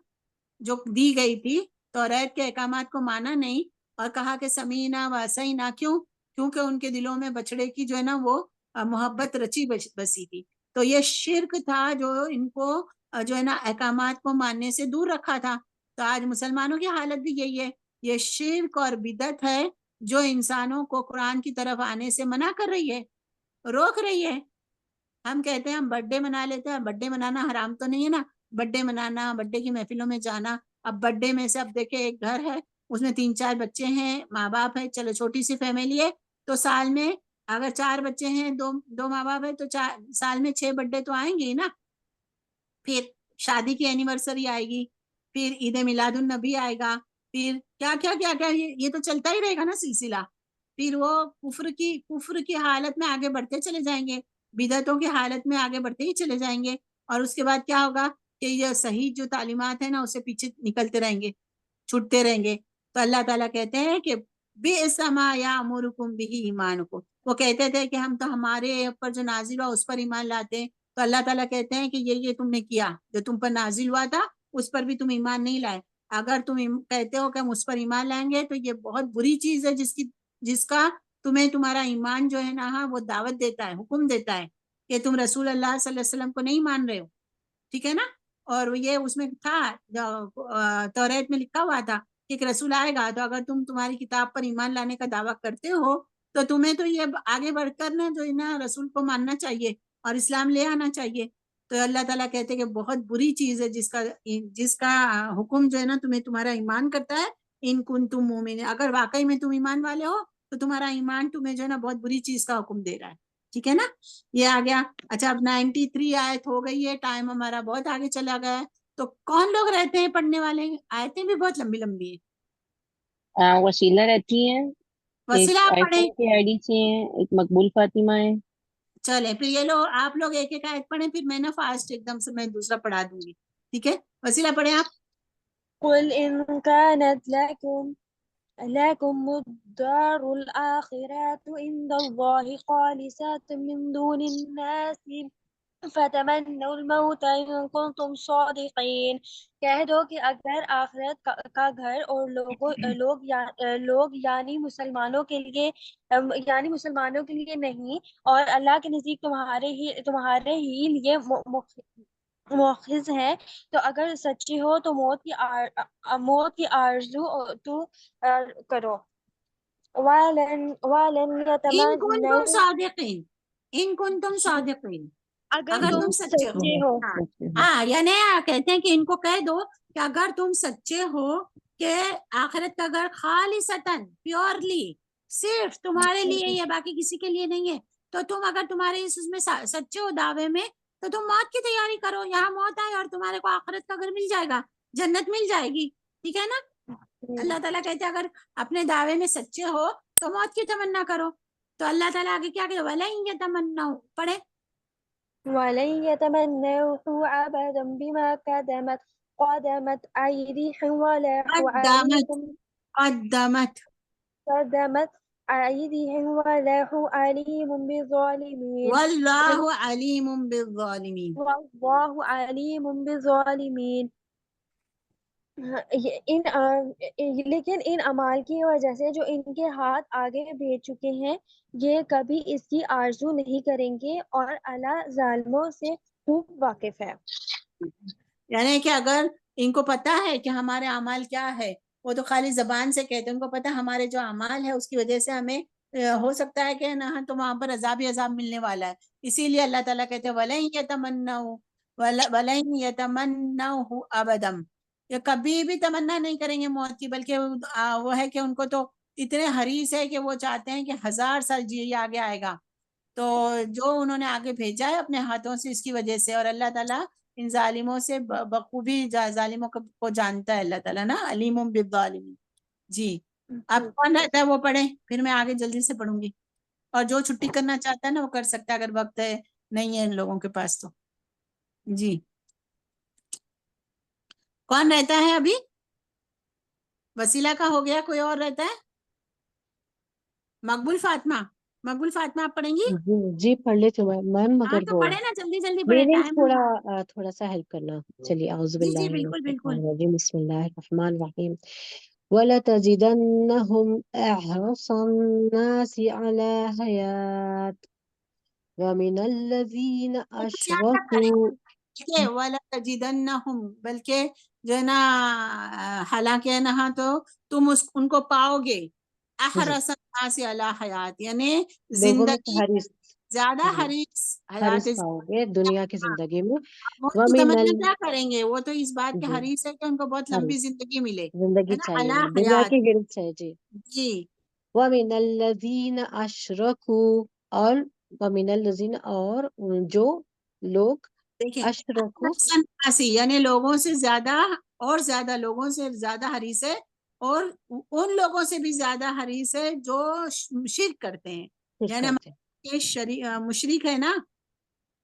جو دی گئی تھی، توریت کے احکامات کو مانا نہیں، اور کہا کہ سمینا واسینا. کیونکہ ان کے دلوں میں بچڑے کی جو ہے نا وہ محبت رچی بسی تھی. تو یہ شرک تھا جو ان کو جو ہے نا احکامات کو ماننے سے دور رکھا تھا. تو آج مسلمانوں کی حالت بھی یہی ہے، یہ شرک اور بدعت ہے جو انسانوں کو قرآن کی طرف آنے سے منع کر رہی ہے، روک رہی ہے. ہم کہتے ہیں ہم برتھ ڈے منا لیتے ہیں، برتھ ڈے منانا حرام تو نہیں ہے نا، برتھ ڈے منانا، برتھ ڈے کی محفلوں میں جانا. اب برتھ ڈے میں سے اب دیکھیں ایک گھر ہے اس میں 3-4 بچے ہیں، ماں باپ ہے، چلو چھوٹی سی فیملی ہے، تو سال میں اگر 4 بچے ہیں، دو ماں باپ ہے، تو سال میں 6 برتھ ڈے تو آئیں گے نا. پھر شادی کی اینیورسری آئے گی، پھر عید میلاد النبی آئے گا، پھر کیا کیا کیا کیا، یہ تو چلتا ہی رہے گا نا سلسلہ. پھر وہ کفر کی حالت میں آگے بڑھتے چلے جائیں گے، بدعتوں کی حالت میں آگے بڑھتے ہی چلے جائیں گے، اور اس کے بعد کیا ہوگا کہ یہ صحیح جو تعلیمات ہیں نا اسے پیچھے نکلتے رہیں گے، چھوٹتے رہیں گے. تو اللہ تعالیٰ کہتے ہیں کہ بِئْسَ مَا یَأْمُرُکُم بِہِ ایمانکم. وہ کہتے تھے کہ ہم تو ہمارے اوپر جو نازل ہوا اس پر ایمان لاتے ہیں، تو اللہ تعالیٰ کہتے ہیں کہ یہ تم نے کیا، جو تم پر نازل ہوا تھا اس پر بھی تم ایمان نہیں لائے. اگر تم کہتے ہو کہ ہم اس پر ایمان لائیں گے تو یہ بہت بری چیز ہے جس کا تمہیں تمہارا ایمان جو ہے نا وہ دعوت دیتا ہے، حکم دیتا ہے کہ تم رسول اللہ صلی اللہ علیہ وسلم کو نہیں مان رہے ہو. ٹھیک ہے نا. اور یہ اس میں تھا توریت میں لکھا ہوا تھا کہ ایک رسول آئے گا، تو اگر تم تمہاری کتاب پر ایمان لانے کا دعویٰ کرتے ہو تو تمہیں تو یہ آگے بڑھ کر نا جو ہے نا رسول کو ماننا چاہیے اور اسلام لے آنا چاہیے. تو اللہ تعالیٰ کہتے ہیں کہ بہت بری چیز ہے جس کا حکم جو ہے نا تمہیں تمہارا ایمان کرتا ہے. ان کنتم مومنین، اگر واقعی میں تم ایمان والے ہو تو تمہارا ایمان تمہیں جو ہے نا بہت بری چیز کا حکم دے رہا ہے. ٹھیک ہے نا. یہ آ گیا. اچھا اب 93 آیت ہو گئی ہے، ٹائم ہمارا بہت آگے چلا گیا ہے. تو کون لوگ رہتے ہیں پڑھنے والے؟ آیتیں بھی بہت لمبی لمبی ہیں. وسیلہ رہتی ہیں، وسیلہ ایک آپ آیت پڑھیں. کی آئی ڈی سے ہیں، ایک مقبول فاطمہ ہے. چلیں پھر یہ لو آپ لوگ ایک ایک آیت پڑھیں، پھر میں نا فاسٹ ایک دم سے میں دوسرا پڑھا دوں گی. ٹھیک ہے. وسیلہ پڑھیں آپ. قل إن كانت لكم الدار الآخرة عند الله خالصة من دون الناس فتمنوا الموت إن كنتم صادقين. کہہ دو کہ اگر آخرت کا گھر اور لوگ یعنی مسلمانوں کے لیے نہیں، اور اللہ کے نزدیک تمہارے ہی لیے مؤخذ ہے، تو اگر سچی ہو تو موت کی آرزو تو کرو. وَلَن ان کنتم يَتَمَنَّوْا صادقین، ان کنتم صادقین، اگر اگر تم تم سچے ہو. سچے ہو. ہاں یعنی کہتے ہیں کہ ان کو کہہ دو کہ اگر تم سچے ہو کہ آخرت کا گھر خالصتاً پیورلی صرف تمہارے لیے ہی ہے، باقی کسی کے لیے نہیں ہے، تو تم اگر تمہارے اس میں سچے ہو دعوے میں، تو تم موت کی تیاری کرو. یہاں موت آئے اور تمہارے کو آخرت کا گھر مل جائے گا، جنت مل جائے گی. ٹھیک ہے نا. اللہ تعالیٰ کہتے ہیں اگر اپنے دعوے میں سچے ہو تو موت کی تمنا کرو. تو اللہ تعالیٰ آگے کیا کہ وَلَن يَتَمَنَّوْا پڑھے. وَلَن يَتَمَنَّوْهُ أَبَدًا بِمَا قَدَمَتْ أَيْدِيهِمْ وَاللَّهُ عَلِيمٌ بِالظَّالِمِينَ. وَاللَّهُ عَلِيمٌ بِالظَّالِمِينَ. وَاللَّهُ عَلِيمٌ بِالظَّالِمِينَ. لیکن ان اعمال کی وجہ سے جو ان کے ہاتھ آگے بھیج چکے ہیں، یہ کبھی اس کی آرزو نہیں کریں گے، اور اللہ ظالموں سے خوب واقف ہے. یعنی کہ اگر ان کو پتا ہے کہ ہمارے اعمال کیا ہے، وہ تو خالی زبان سے کہتے ہیں، ان کو پتا ہمارے جو اعمال ہے اس کی وجہ سے ہمیں ہو سکتا ہے کہ نہ تو وہاں پر عذاب ہی عذاب ملنے والا ہے. اسی لیے اللہ تعالیٰ کہتے ہیں وَلَن يَتَمَنَّوْهُ أَبَدًا، یہ کبھی بھی تمنا نہیں کریں گے موت کی، بلکہ وہ ہے کہ ان کو تو اتنے حریص ہے کہ وہ چاہتے ہیں کہ 1000 سال یہ آگے آئے گا. تو جو انہوں نے آگے بھیجا ہے اپنے ہاتھوں سے اس کی وجہ سے، اور اللہ تعالیٰ ان ظالموں سے بخوبی ظالموں کو جانتا ہے اللہ تعالیٰ نا، علیم بالظالمین. جی اب کون رہتا ہے وہ پڑھیں، پھر میں آگے جلدی سے پڑھوں گی، اور جو چھٹی کرنا چاہتا ہے نا وہ کر سکتا ہے اگر وقت ہے، نہیں ہے ان لوگوں کے پاس تو. جی کون رہتا ہے ابھی؟ وسیلہ کا ہو گیا، کوئی اور رہتا ہے؟ مقبول فاطمہ، مقبول فاطمہ آپ پڑھیں گی؟ جی پڑھ لیتے میم، ہاں مگر تو وہ پڑھے نا، جلدی جلدی پڑھے، میرے ٹائم. تھوڑا سا ہیلپ کرنا. چلیے اعوذ جی باللہ جی من بالکل الشیطان بالکل. الرجیم، بسم اللہ الرحمن الرحیم. وَلَتَجِدَنَّهُمْ أَحْرَصَ النَّاسِ عَلَى حَيَاةٍ وَمِنَ الَّذِينَ کچھ یاد نہ کریں، أَشْرَكُوا. ٹھیک ہے، وَلَتَجِدَنَّهُمْ، بلکہ جو ہے نا حالانکہ ہے نا تو تم ان کو پاؤ گے، احرص الناس علی حیات، یعنی لوگوں میں زندگی حریص زیادہ جی حریص حیات حریص پاؤ گے دنیا کی ہاں، زندگی میں. وہ ان کی وَمِنَ تمنا کیا کریں گے، وہ تو اس بات کے جی حریص ہے کہ ان کو بہت لمبی حریص زندگی ملے، زندگی ہے نا، چاہیے، علی دنیا حیات. کی حرص ہے جی. جی وَمِنَ الَّذِينَ أَشْرَكُوا، اور وَمِنَ الَّذِينَ، اور جو لوگ دیکھیں أشركوا یعنی لوگوں سے زیادہ، اور زیادہ لوگوں سے زیادہ حریص ہے، اور ان لوگوں سے بھی زیادہ حریص ہے جو شرک کرتے ہیں، شرک یعنی کرتے مشرک ہے نا، ہیں.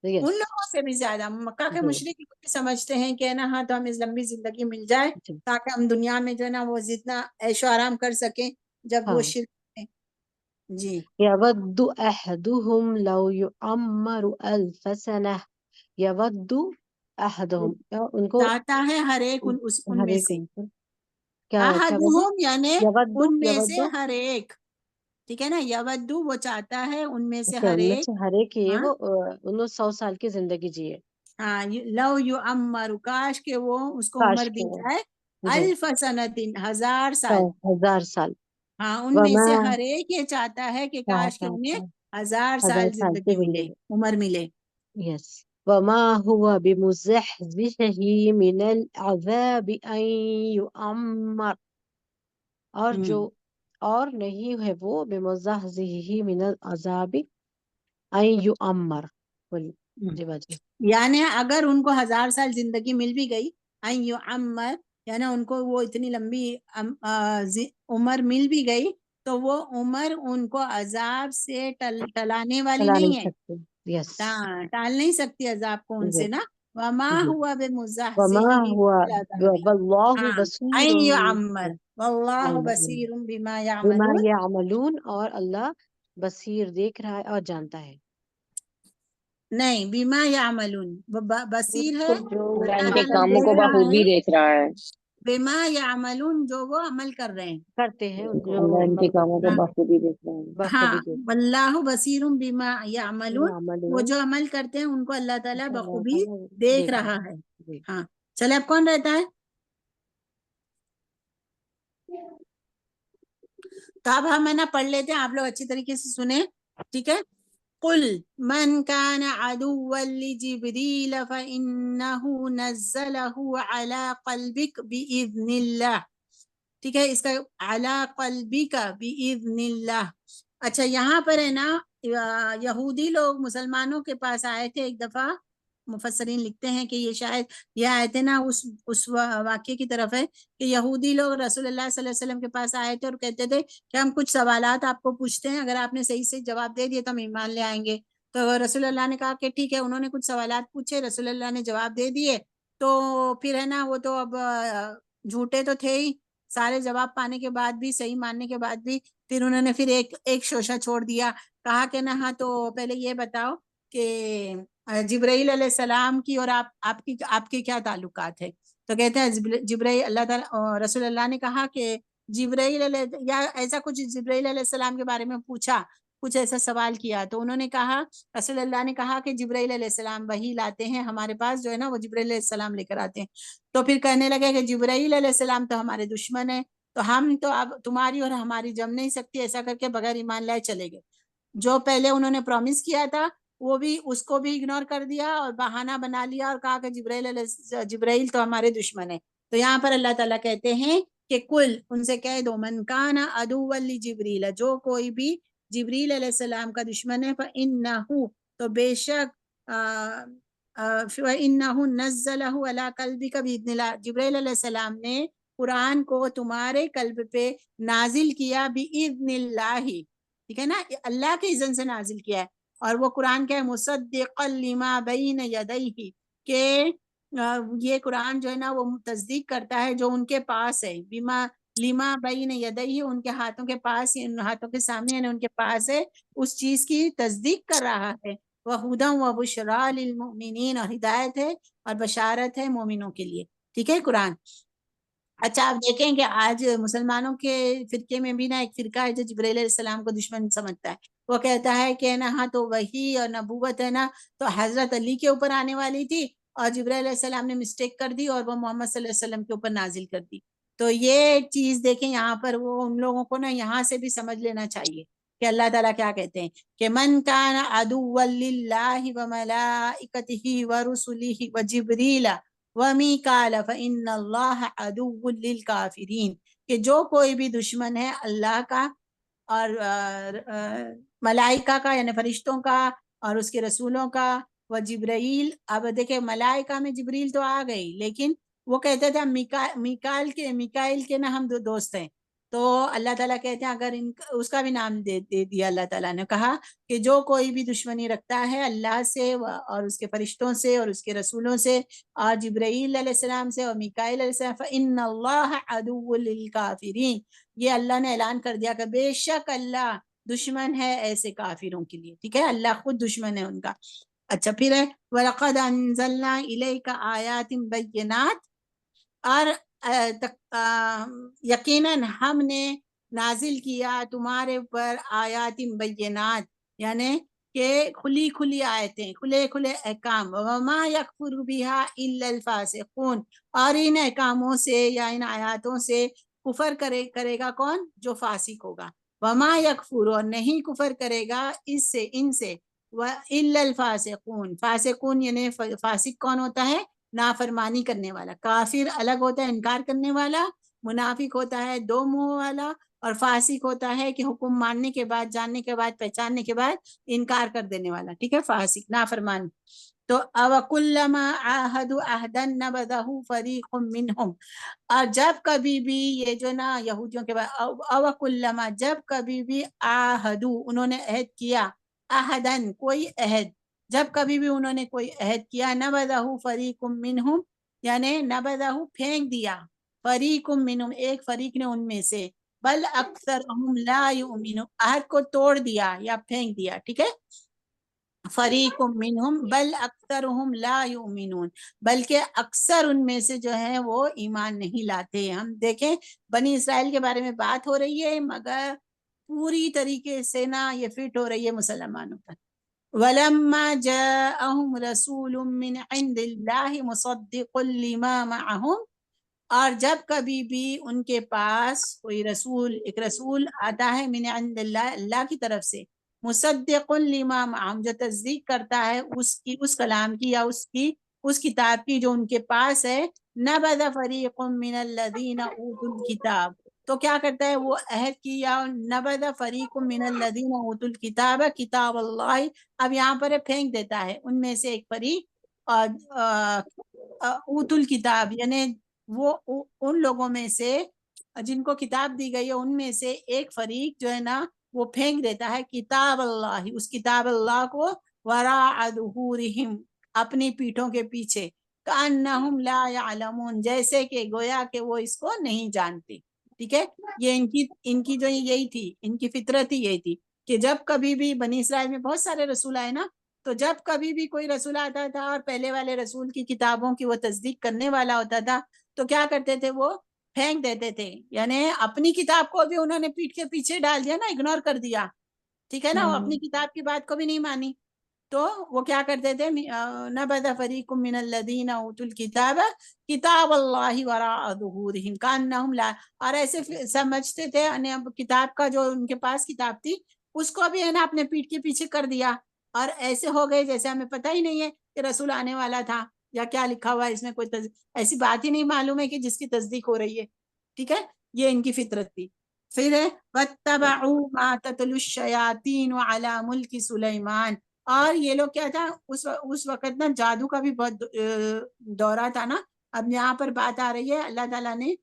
ان یس لوگوں سے بھی زیادہ. مکہ کے جی مشرک سمجھتے ہیں کہ نا ہاں تو ہمیں لمبی زندگی مل جائے جی تاکہ ہم دنیا میں جو ہے نا وہ جتنا عیش و آرام کر سکیں جب وہ ہاں. شرک کریں. جی يود أحدهم لو يعمر 1000 سنة. يود أحدهم، ان کو چاہتا ہے ہر ایک ان ہر میں ایک سے، کیا بولے؟ احدہم یعنی یود ان میں سے یود ہر ایک، ٹھیک ہے نا، یودو وہ چاہتا ہے ان میں سے اچھا، ہر ان میں ایک. سے ہر ایک یہ ہاں وہ انہوں 100 سال کی زندگی جیے. ہاں، لو یعمر، کاش کہ وہ اس کو عمر کاش دی کے جائے، جی 1000 سنتین، 1000 100 سال.1000 سال. ہاں ان میں وما سے ہر ایک یہ چاہتا ہے کہ کاش کہ چاہتا انہیں تھا 1000 1000 سال سال کی زندگی ملے، زندگی. عمر ملے. یس. وما هو بمزحزحه من العذاب ان يعمر، اور ہوں جو اور نہیں ہے وہ بمزحزحه من العذاب ان يعمر. ہوں. جی باجی. یعنی اگر ان کو 1000 سال زندگی مل بھی گئی، ان یعمر یعنی ان کو وہ اتنی لمبی عمر مل بھی گئی تو وہ عمر ان کو عذاب سے ٹلانے والی چلا نہیں نہیں ہے، سکتے. یس ٹال نہیں سکتی عذاب کو ان جی سے نا. وما جی. ہوا وما بمزحزحه من هو العذاب، والله ہاں، بصیر ان یعمر واللہ بصیر بما بما یعملون. يعملون، اور اللہ بصیر دیکھ رہا ہے اور جانتا ہے. نہیں، بما یعملون، بصیر ہے، جو اللہ ان کے تعالیٰ کاموں کو دیکھ رہا بخوبی ہے، دیکھ رہا ہے. بما یعملون جو وہ عمل کر رہے ہیں. کرتے ہیں ان جو اللہ ان کے عمل کاموں کرتے کو ہیں بخوبی دیکھ رہا ہے. ہاں، بخوبی دیکھ واللہ بصیر بما یعملون، وہ يعملون، جو عمل کرتے ہیں ان کو اللہ تعالیٰ اللہ بخوبی تعالیٰ دیکھ دیکھ رہا رہا ہے. ہے. جی. ہاں چلے، اب کون رہتا ہے؟ تو اب ہم ہے نا پڑھ لیتے ہیں، آپ لوگ اچھی طریقے سے سنیں، ٹھیک ہے. قل من كان عدوا لجبريل فإنه نزله على قلبك بإذن الله. ٹھیک ہے، اس کا علی قلبک بإذن اللہ. اچھا یہاں پر ہے نا یہودی لوگ مسلمانوں کے پاس آئے تھے ایک دفعہ، مفسرین لکھتے ہیں کہ یہ شاید یہ آیتیں نا اس واقعے کی طرف ہے کہ یہودی لوگ رسول اللہ صلی اللہ علیہ وسلم کے پاس آئے تھے اور کہتے تھے کہ ہم کچھ سوالات آپ کو پوچھتے ہیں، اگر آپ نے صحیح سے جواب دے دیے تو ہم ایمان لے آئیں گے. تو رسول اللہ نے کہا کہ ٹھیک ہے. انہوں نے کچھ سوالات پوچھے، رسول اللہ نے جواب دے دیے. تو پھر ہے نا وہ تو اب جھوٹے تو تھے ہی، سارے جواب پانے کے بعد بھی، صحیح ماننے کے بعد بھی، پھر انہوں نے پھر ایک شوشہ چھوڑ دیا. کہا کہ نا ہاں تو پہلے یہ بتاؤ کہ جبرائیل علیہ السلام کی اور آپ کے کیا تعلقات ہے. تو کہتے ہیں جبرائیل، اللہ تعالیٰ رسول اللہ نے کہا کہ جبرائیل علیہ یا ایسا کچھ جبرائیل علیہ السلام کے بارے میں پوچھا، کچھ ایسا سوال کیا. تو انہوں نے کہا، رسول اللہ نے کہا کہ جبرائیل علیہ السلام وحی لاتے ہیں ہمارے پاس، جو ہے نا وہ جبرائیل علیہ السلام لے کر آتے ہیں. تو پھر کہنے لگے کہ جبرائیل علیہ السلام تو ہمارے دشمن ہیں، تو ہم تو اب تمہاری اور ہماری جم نہیں سکتی، ایسا کر کے بغیر ایمان لائے چلے گئے. جو پہلے انہوں نے پرومس کیا تھا وہ بھی، اس کو بھی اگنور کر دیا اور بہانہ بنا لیا اور کہا کہ جبرائیل تو ہمارے دشمن ہے. تو یہاں پر اللہ تعالیٰ کہتے ہیں کہ کل ان سے کہہ دو من کان عدو لجبریل، جو کوئی بھی جبریل علیہ السلام کا دشمن ہے، فإنہ تو بے شک فإنہ نزلہ علی قلبک بإذن اللہ، جبریل علیہ السلام نے قرآن کو تمہارے قلب پہ نازل کیا بإذن اللہ، ٹھیک ہے نا، اللہ کے اذن سے نازل کیا ہے، اور وہ قرآن کیا ہے، مصدقا لما بین یدیہ، کہ یہ قرآن جو ہے نا وہ تصدیق کرتا ہے جو ان کے پاس ہے، بما لما بین یدیہ، ان کے ہاتھوں کے پاس، ان ہاتھوں کے سامنے یعنی ان کے پاس ہے، اس چیز کی تصدیق کر رہا ہے، وَهُدًى وَبُشْرَىٰ لِلْمُؤْمِنِينَ، اور ہدایت ہے اور بشارت ہے مومنوں کے لیے، ٹھیک ہے قرآن۔ اچھا آپ دیکھیں کہ آج مسلمانوں کے فرقے میں بھی نا ایک فرقہ ہے جو جبریل علیہ السلام کو دشمن سمجھتا ہے، وہ کہتا ہے کہ نا ہاں تو وحی اور نبوت ہے نا تو حضرت علی کے اوپر آنے والی تھی، اور جبریل علیہ السلام نے مسٹیک کر دی اور وہ محمد صلی اللہ علیہ وسلم کے اوپر نازل کر دی۔ تو یہ چیز دیکھیں یہاں پر وہ ان لوگوں کو نا یہاں سے بھی سمجھ لینا چاہیے کہ اللہ تعالیٰ کیا کہتے ہیں کہ من کان عدوا للہ وملائکتہ ورسلہ وجبریل ومیکال فإن اللہ عدو للکافرین، کہ جو کوئی بھی دشمن ہے اللہ کا اور ملائکہ کا یعنی فرشتوں کا اور اس کے رسولوں کا، وہ جبرائیل، اب دیکھیں ملائکہ میں جبریل تو آ گئی، لیکن وہ کہتے تھے ہم میکائل کے نا ہم دو دوست ہیں، تو اللہ تعالیٰ کہتے ہیں اگر اس کا بھی نام دے دیا، اللہ تعالیٰ نے کہا کہ جو کوئی بھی دشمنی رکھتا ہے اللہ سے اور اس کے فرشتوں سے اور اس کے رسولوں سے اور جبرائیل علیہ السلام سے اور میکائیل علیہ السلام، فإن اللہ عدو للکافرین، یہ اللہ نے اعلان کر دیا کہ بے شک اللہ دشمن ہے ایسے کافروں کے لیے، ٹھیک ہے، اللہ خود دشمن ہے ان کا۔ اچھا پھر ہے وَلَقَدْ أَنزَلْنَا إِلَيْكَ آيَاتٍ بَيِّنَاتٍ، اور یقیناً ہم نے نازل کیا تمہارے اوپر آیات بینات، یعنی کہ کھلی کھلی آیتیں، کھلے کھلے احکام، وما یکفر بها الا الفاسقون، اور ان احکاموں سے یا ان آیاتوں سے کفر کرے گا کون؟ جو فاسق ہوگا، وما یکفر، اور نہیں کفر کرے گا اس سے ان سے، الا الفاسقون، فاسقون یعنی فاسق کون ہوتا ہے؟ نافرمانی کرنے والا، کافر الگ ہوتا ہے انکار کرنے والا، منافق ہوتا ہے دو منہ والا، اور فاسق ہوتا ہے کہ حکم ماننے کے بعد، جاننے کے بعد، پہچاننے کے بعد انکار کر دینے والا، ٹھیک ہے، فاسق نافرمان۔ تو اوکلما عاہدوا عہدا نبذہ فریق منہم، اور جب کبھی بھی یہ جو نا یہودیوں کے بعد اوکلما، جب کبھی بھی عاہدو انہوں نے عہد کیا، عہدن کوئی عہد، جب کبھی بھی انہوں نے کوئی عہد کیا، نبذہ فریق منہم، یعنی نبذہ پھینک دیا، فریق منہم ایک فریق نے ان میں سے، بل اکثرہم لا یؤمنون عہد کو توڑ دیا یا پھینک دیا، ٹھیک ہے، فریق منہم بل اکثرہم لا یؤمنون، بلکہ اکثر ان میں سے جو ہے وہ ایمان نہیں لاتے۔ ہم دیکھیں بنی اسرائیل کے بارے میں بات ہو رہی ہے مگر پوری طریقے سے نا یہ فٹ ہو رہی ہے مسلمانوں پر۔ وَلَمَّا جَاءَهُمْ رَسُولٌ مِّنْ عِنْدِ اللَّهِ مُصَدِّقٌ لِمَا مَعَهُمْ، اور جب کبھی بھی ان کے پاس کوئی رسول، ایک رسول آتا ہے من عند اللہ، اللہ کی طرف سے، مصدق لما معہم، جو تصدیق کرتا ہے اس کلام کی یا اس کتاب کی جو ان کے پاس ہے، نبذ فریق من الذین اوتوا الکتاب، تو کیا کرتا ہے وہ عہد کی، یا نبذ فریق من الذین اوتوا الکتاب کتاب اللہ، اب یہاں پر پھینک دیتا ہے ان میں سے ایک فریق اوتوا الکتاب، یعنی وہ ان لوگوں میں سے جن کو کتاب دی گئی ہے ان میں سے ایک فریق جو ہے نا وہ پھینک دیتا ہے کتاب اللہ، اس کتاب اللہ کو، وراء ظہورہم اپنی پیٹھوں کے پیچھے، کأنہم لا یعلمون جیسے کہ گویا کہ وہ اس کو نہیں جانتے، ٹھیک ہے، یہ ان کی جو یہی تھی، ان کی فطرت ہی یہی تھی کہ جب کبھی بھی بنی اسرائیل میں بہت سارے رسول آئے نا، تو جب کبھی بھی کوئی رسول آتا تھا اور پہلے والے رسول کی کتابوں کی وہ تصدیق کرنے والا ہوتا تھا تو کیا کرتے تھے وہ پھینک دیتے تھے، یعنی اپنی کتاب کو بھی انہوں نے پیٹھ کے پیچھے ڈال دیا نا، اگنور کر دیا، ٹھیک ہے نا، وہ اپنی کتاب کی بات کو بھی نہیں مانی، تو وہ کیا کرتے تھے، نبذ فریق من الذین اوتوا الکتاب کتاب اللہ وراء ظہورہم کأنہم لا، اور ایسے سمجھتے تھے یعنی اب کتاب کا جو ان کے پاس کتاب تھی اس کو بھی ہے نا اپنے پیٹھ کے پیچھے کر دیا، اور ایسے ہو گئے جیسے ہمیں پتہ ہی نہیں ہے کہ رسول آنے والا تھا یا کیا لکھا ہوا ہے اس میں، کوئی ایسی بات ہی نہیں معلوم ہے کہ جس کی تصدیق ہو رہی ہے، ٹھیک ہے، یہ ان کی فطرت تھی. پھر ہے وَاتَّبَعُوا مَا تَتْلُو الشَّيَاطِينُ عَلَى مُلْكِ سُلَيْمَانَ. اور یہ لوگ کیا تھا اس وقت نا جادو کا بھی بہت دورہ تھا نا. اب یہاں پر بات آ رہی ہے اللہ تعالیٰ نے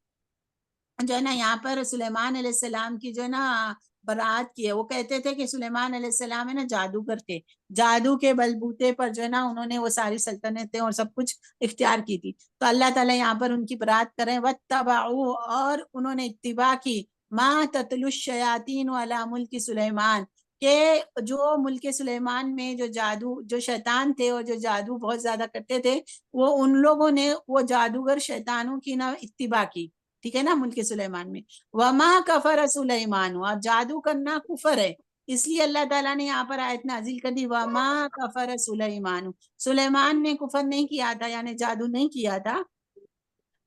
جو ہے نا یہاں پر سلیمان علیہ السلام کی جو ہے نا برات کی ہے. وہ کہتے تھے کہ سلیمان علیہ السلام ہے نا جادوگر تھے, جادو کے بلبوتے پر جو ہے نا انہوں نے وہ ساری سلطنتیں اور سب کچھ اختیار کی تھی. تو اللہ تعالیٰ یہاں پر ان کی برات کریں وَاتَّبَعُوا, اور انہوں نے اتباع کی مَا تَتْلُو الشَّيَاطِينُ عَلَى مُلْكِ سلیمان, کہ جو ملک سلیمان میں جو شیطان تھے اور جو جادو بہت زیادہ کرتے تھے, وہ ان لوگوں نے وہ جادوگر شیطانوں کی نا اتباع کی. ٹھیک ہے نا, ملک سلیمان میں وَمَا كَفَرَ سُلَيْمَانُ, اور جادو کرنا کفر ہے, اس لیے اللہ تعالیٰ نے یہاں پر آیت نازل کر دی وَمَا كَفَرَ سُلَيْمَانُ, سلیمان نے کفر نہیں کیا تھا, یعنی جادو نہیں کیا تھا.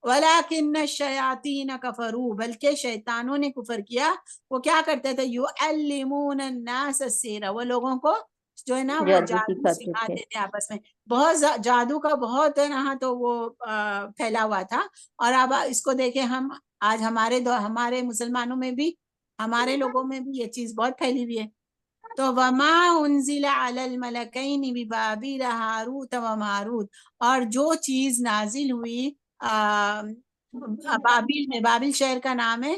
وَلَكِنَّ الشَّيَاطِينَ كَفَرُوا, بلکہ شیطانوں نے کفر کیا. وہ کیا کرتے تھے يُعَلِّمُونَ النَّاسَ السِّحْرَ, وہ لوگوں کو جو ہے نا وہ جادو سکھاتے تھے آپس میں. بہت جادو کا بہت ہے نا تو وہ پھیلا ہوا تھا. اور اب اس کو دیکھیں ہم آج ہمارے مسلمانوں میں بھی, ہمارے لوگوں میں بھی یہ چیز بہت پھیلی ہوئی ہے. تو وَمَا أُنزِلَ عَلَى الْمَلَكَيْنِ بِبَابِلَ هَارُوتَ وَمَارُوتَ, اور جو چیز نازل ہوئی بابل میں, بابل شہر کا نام ہے,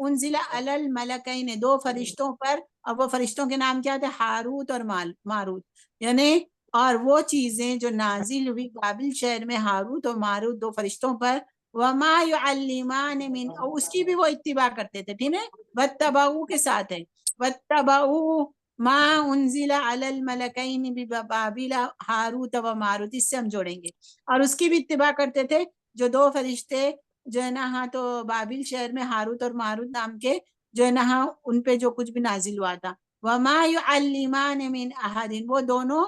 انزل علی الملکین, دو فرشتوں پر, اور وہ فرشتوں کے نام کیا تھے ہاروت اور ماروت. یعنی اور وہ چیزیں جو نازل ہوئی بابل شہر میں ہاروت اور ماروت دو فرشتوں پر, وما يعلمان من, اس کی بھی وہ اتباع کرتے تھے. ٹھیک ہے, واتبعوا کے ساتھ ہے واتبعوا ما انزل علی الملکین ببابل ہاروت و ماروت, اس سے ہم جوڑیں گے. اور اس کی بھی اتباع کرتے تھے جو دو فرشتے جو ہے نا ہاں تو بابل شہر میں ہاروت اور ماروت نام کے جو ہے نا ہاں ان پہ جو کچھ بھی نازل ہوا تھا. وما يعلمان من احد, وہ دونوں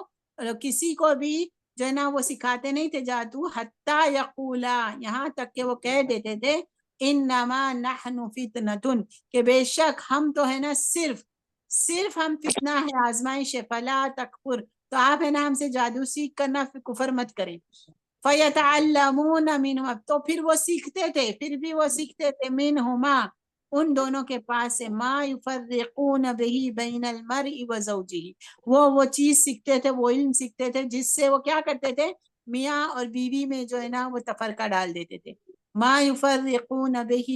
کسی کو بھی جو ہے نا وہ سکھاتے نہیں تھے جادو, حتی یقولا, یہاں تک کہ وہ کہہ دیتے تھے انما نحن فتنۃ, کہ بے شک ہم تو ہے نا صرف ہم فتنہ ہے, آزمائش ہے, فلا تکفر, تو آپ ہے نا ہم سے جادو سیکھ کرنا کفر مت کریں. فَيَتَعَلَّمُونَ مِنْهُمْ, تو پھر وہ سیکھتے تھے منہما, ان دونوں کے پاس سے, ما يفرقون به بین المرء وزوجه, وہ چیز سیکھتے تھے, وہ علم سیکھتے تھے جس سے وہ کیا کرتے تھے میاں اور بیوی میں جو ہے نا وہ تفرقہ ڈال دیتے تھے. ما يفرقون به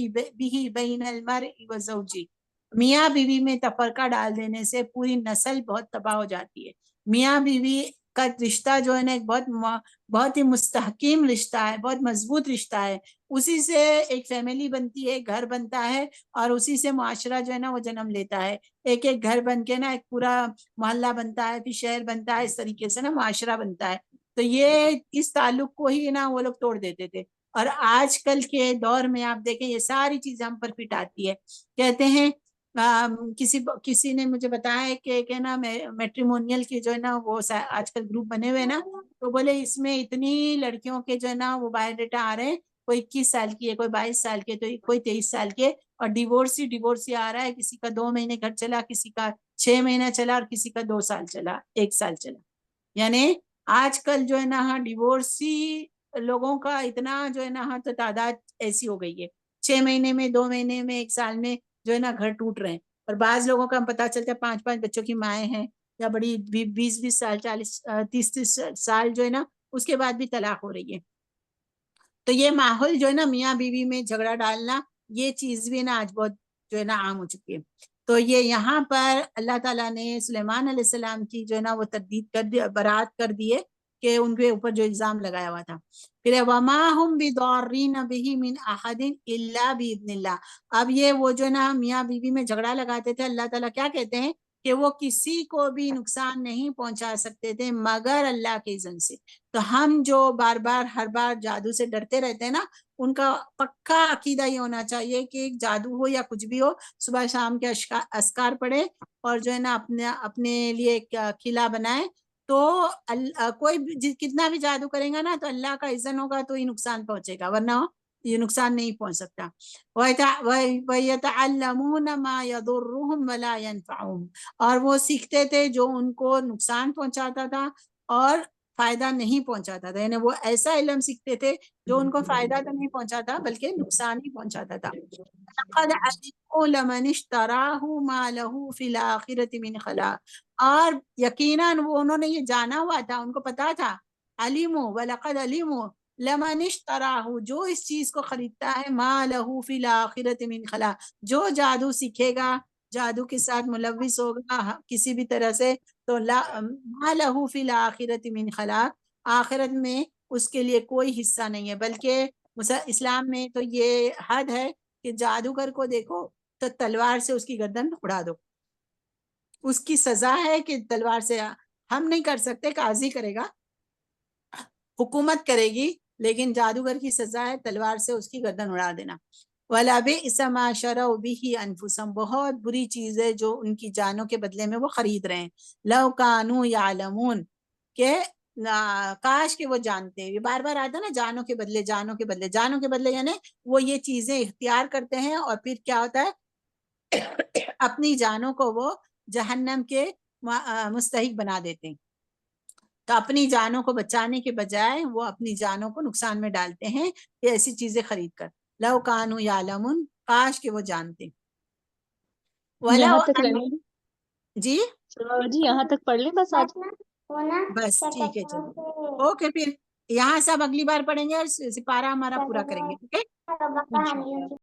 بین المرء وزوجه, میاں بیوی میں تفرقہ ڈال دینے سے پوری نسل بہت تباہ ہو جاتی ہے. میاں بیوی کا رشتہ جو ہے نا ایک بہت ہی مستحکم رشتہ ہے, بہت مضبوط رشتہ ہے. اسی سے ایک فیملی بنتی ہے, گھر بنتا ہے, اور اسی سے معاشرہ جو ہے نا وہ جنم لیتا ہے. ایک گھر بن کے نا ایک پورا محلہ بنتا ہے, پھر شہر بنتا ہے, اس طریقے سے نا معاشرہ بنتا ہے. تو یہ اس تعلق کو ہی نا وہ لوگ توڑ دیتے تھے. اور آج کل کے دور میں آپ دیکھیں یہ ساری چیزیں ہم پر فٹ آتی ہے. کہتے ہیں کسی نے مجھے بتایا کہ نا میٹریمونیل کی جو ہے نا وہ آج کل گروپ بنے ہوئے نا, تو بولے اس میں اتنی لڑکیوں کے جو ہے نا وہ بایو ڈیٹا آ رہے ہیں, کوئی 21 سال کی ہے, کوئی 22 سال کی ہے, تو کوئی 23 سال کے, اور ڈیورس ہی آ رہا ہے. کسی کا 2 مہینے گھر چلا, کسی کا 6 مہینہ چلا, اور کسی کا 2 سال چلا, 1 سال چلا. یعنی آج کل جو ہے نا ہاں ڈیورسی لوگوں کا اتنا جو ہے نا ہاں تو تعداد ایسی ہو گئی ہے, 6 مہینے میں, 2 مہینے میں, 1 سال میں جو ہے نا گھر ٹوٹ رہے ہیں. اور بعض لوگوں کا ہم پتہ چلتا ہے 5 بچوں کی مائیں ہیں, یا بڑی 20 سال 30 سال جو ہے نا اس کے بعد بھی طلاق ہو رہی ہے. تو یہ ماحول جو ہے نا میاں بیوی میں جھگڑا ڈالنا, یہ چیز بھی نا آج بہت جو ہے نا عام ہو چکی ہے. تو یہ یہاں پر اللہ تعالیٰ نے سلیمان علیہ السلام کی جو ہے نا وہ تردید کر دی, برات کر دیے کہ ان کے اوپر جو الزام لگایا ہوا تھا. پھر وما هم بضارین به من احد الا باذن اللہ. اب یہ وہ جو نا میاں بیوی میں جھگڑا لگاتے تھے, اللہ تعالیٰ کیا کہتے ہیں کہ وہ کسی کو بھی نقصان نہیں پہنچا سکتے تھے مگر اللہ کے اذن سے. تو ہم جو ہر بار جادو سے ڈرتے رہتے ہیں نا, ان کا پکا عقیدہ یہ ہونا چاہیے کہ جادو ہو یا کچھ بھی ہو, صبح شام کے اذکار پڑھے, اور جو ہے نا اپنے لیے ایک قلعہ بنائے. تو کوئی کتنا بھی جادو کرے گا نا تو اللہ کا اذن ہوگا تو ہی نقصان پہنچے گا, ورنہ یہ نقصان نہیں پہنچ سکتا. وَيَتَعَلَّمُونَ مَا يَضُرُّهُمْ وَلَا يَنْفَعُهُمْ, اور وہ سیکھتے تھے جو ان کو نقصان پہنچاتا تھا اور فائدہ نہیں پہنچاتا تھا، یعنی وہ ایسا علم سیکھتے تھے جو ان کو فائدہ تو نہیں پہنچاتا بلکہ نقصان ہی پہنچاتا تھا. لَقَدْ عَلِمُوا لَمَنِ اشْتَرَاهُ مَا لَهُ فِي الْآخِرَةِ مِنْ خَلَاقٍ، اور یقیناً وہ انہوں نے یہ جانا ہوا تھا، ان کو پتا تھا. عَلِمُوا وَلَقَدْ عَلِمُوا لَمَنِ اشْتَرَاهُ، جو اس چیز کو خریدتا ہے، مَا لَهُ فِي الْآخِرَةِ مِنْ خَلَاقٍ، جو جادو سیکھے گا، جادو کے ساتھ ملوث ہوگا کسی بھی طرح سے، تو مَا لَهُ فِي الْآخِرَةِ مِنْ خَلَاقٍ، آخرت میں اس کے لیے کوئی حصہ نہیں ہے. بلکہ اسلام میں تو یہ حد ہے کہ جادوگر کو دیکھو تو تلوار سے اس کی گردن اڑا دو. اس کی سزا ہے کہ تلوار سے، ہم نہیں کر سکتے، قاضی کرے گا، حکومت کرے گی، لیکن جادوگر کی سزا ہے تلوار سے اس کی گردن اڑا دینا. وَلَبِئْسَ مَا شَرَوْا بِهِ أَنفُسَهُمْ، بہت بری چیز ہے جو ان کی جانوں کے بدلے میں وہ خرید رہے ہیں. لَوْ كَانُوا يَعْلَمُونَ، کہ کاش کہ وہ جانتے. یہ بار بار آتا نا، جانوں کے بدلے، جانوں کے بدلے، جانوں کے بدلے، یعنی وہ یہ چیزیں اختیار کرتے ہیں اور پھر کیا ہوتا ہے اپنی جانوں کو وہ جہنم کے مستحق بنا دیتے ہیں. تو اپنی جانوں کو بچانے کے بجائے وہ اپنی جانوں کو نقصان میں ڈالتے ہیں یہ ایسی چیزیں خرید کر. لَوْ كَانُوا يَعْلَمُونَ، کاش کہ وہ جانتے. یہاں وَلَوْ تک أَنْ، رہنے جی جی یہاں تک پڑھ لیں بس آج. بس ٹھیک ہے، چلیے اوکے. پھر یہاں سے اب اگلی بار پڑھیں گے اور سپارہ ہمارا پورا کریں گے. ٹھیک ہے، انشاءاللہ.